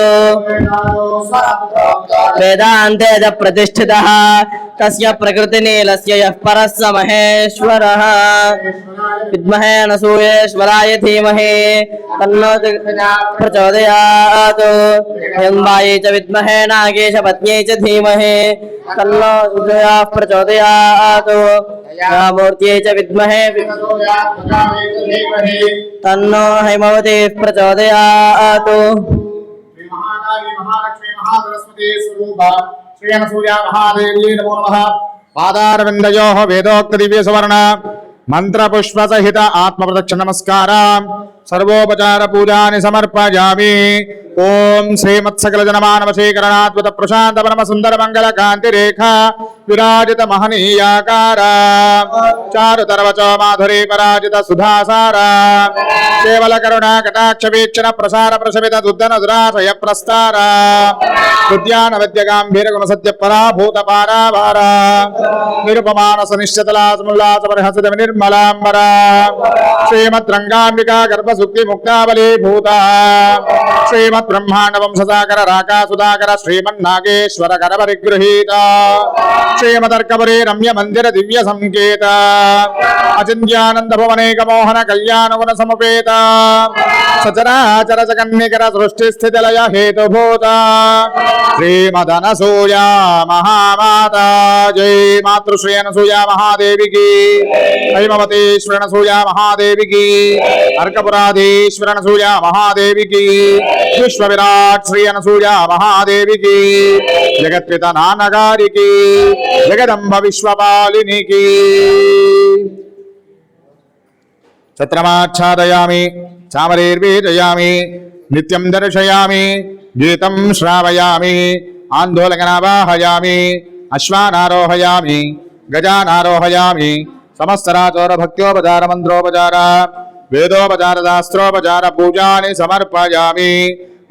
वेदान्ते च प्रतिष्ठितः तस्य प्रकृतिनीलस्य यः परः स महेश्वरः विद्महे अनसूयेश्वराय धीमहि तन्नो प्रचोदयात् हिरण्मयी च विद्महे नागेशपत्न्यै च धीमहि तन्नो प्रचोदयात् मूर्त्यै च विद्महे तन्नो हैमवती प्रचोदयात् महाकाली महालक्ष्मी महासरस्वती स्वरूपा श्री अनसूया महादेवी नमो नमः। पादारविन्दयोः वेदोक्त दिव्य सुवर्ण मंत्र पुष्प सहित आत्म प्रदक्षिण नमस्कार सर्वोपचार पूजानि समर्पयामि। ओम श्रीमत्सकल जनमानव शेखरणाद्भुत प्रशांत परम सुंदर मंगल कांति रेखा विराजित महनीयाकार चारुतरवच माधुरी पराजित सुधासार केवल करुणा कटाक्ष वीक्षण प्रसार प्रशमित दुद्धन दुराशय प्रस्तार उद्यान विद्य गांभीर गुण सत्य पराभूत पाराभार निरुपमानस निश्चतलास मुल्लास परिहसित निर्मलांबर श्रीमत् रंगांबिका गर्भ सुक्ति मुक्तावली भूता श्रीमत् ब्रह्मांड वंशसागर राका सुधाकर श्रीमन्नागेश्वर कर परिगृहीत श्रीमदर्कपुरी रम्य मंदिर दिव्य संकेत अचिन्त्यानंद भुवनेक मोहन कल्याण गुण समुपेत सचराचर जगन्निकर सृष्टि स्थिति लय हेतुभूत श्रीमदनसूया महामाता जय मातृश्री अनसूया महादेवी की हैमवतीश्वर अनसूया महादेवी की अर्कपुराधीश्वर अनसूया महादेवी की विश्व विराट श्री अनसूया महादेवी की जगत्पिता नानगारी की जगदम्ब विश्वपालिनी की छत्रमाच्छादयामि चामरेर्वीजयामि नित्यं दर्शयामि गीतं श्रावयामि आन्दोलकनावाहयामि अश्वानारोहयामि गजानारोहयामि समस्तराचोर भक्त्योपचार मंत्रोपचार वेदोपचार शास्त्रोपचार पूजानि समर्पयामि।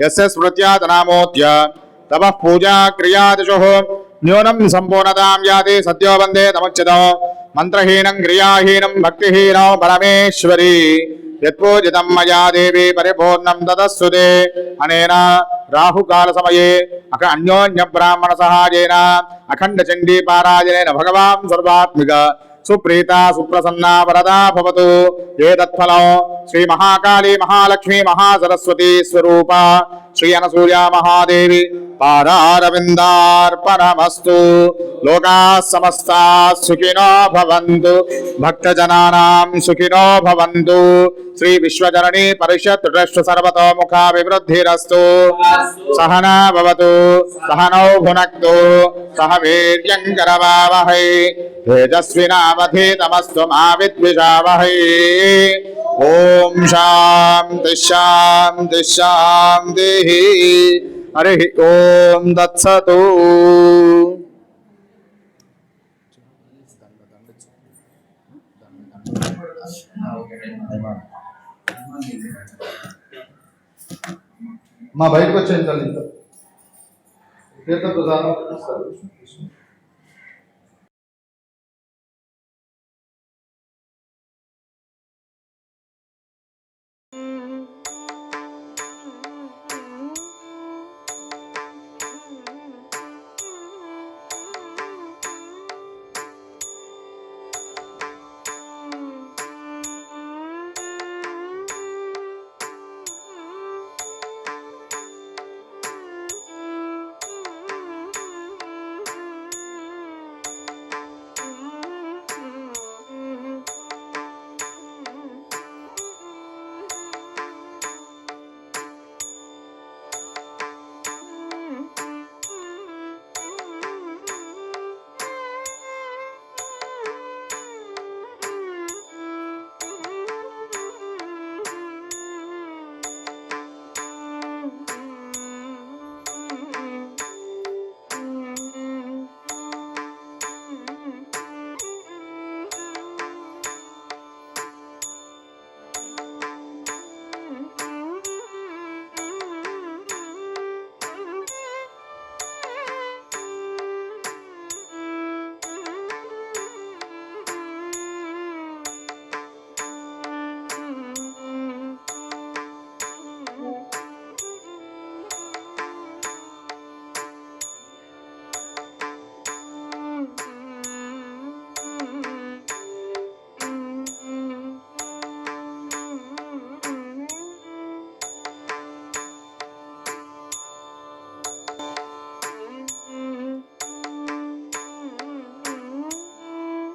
यस्य स्मृत्यात् नामोत्य तपः पूजा क्रियादिषु न्यूनं सम्पूर्णतां याति सद्यो वन्दे तमुच्यतो मंत्रहीनं क्रियाहीनं भक्तिहीनो परमेश्वरी यत्पूजितं मया देवी परिपूर्णं ततस्तुते अनेन राहुकाल समये अन्योन्य ब्राह्मण सहायेन अखंड चंडी पारायणेन भगवान् सर्वात्मिक सुप्रीता सुप्रसन्ना वरदा भवतु। एतत्फलं श्री महाकाली महालक्ष्मी महासरस्वती स्वरूपा श्री अनसूया महादेवी पादारविन्दार्पणमस्तु। लोकाः समस्ताः सुखिनो भवन्तु भक्तजनानां सुखिनो भवन्तु। श्री विश्वजननी परिषत् ट्रस्ट सर्वतोमुखाभिवृद्धिरस्तु। सहना भवतु सहनौ भुनक्तु सह वीर्यं करवावहै तेजस्विनावधीतमस्तु मा विद्विषावहै। ओम शांति शांति शांतिः। हरिः ओम तत्सतु। మా బయటకు వచ్చేయండి తల్లి తీర్థ ప్రసాదం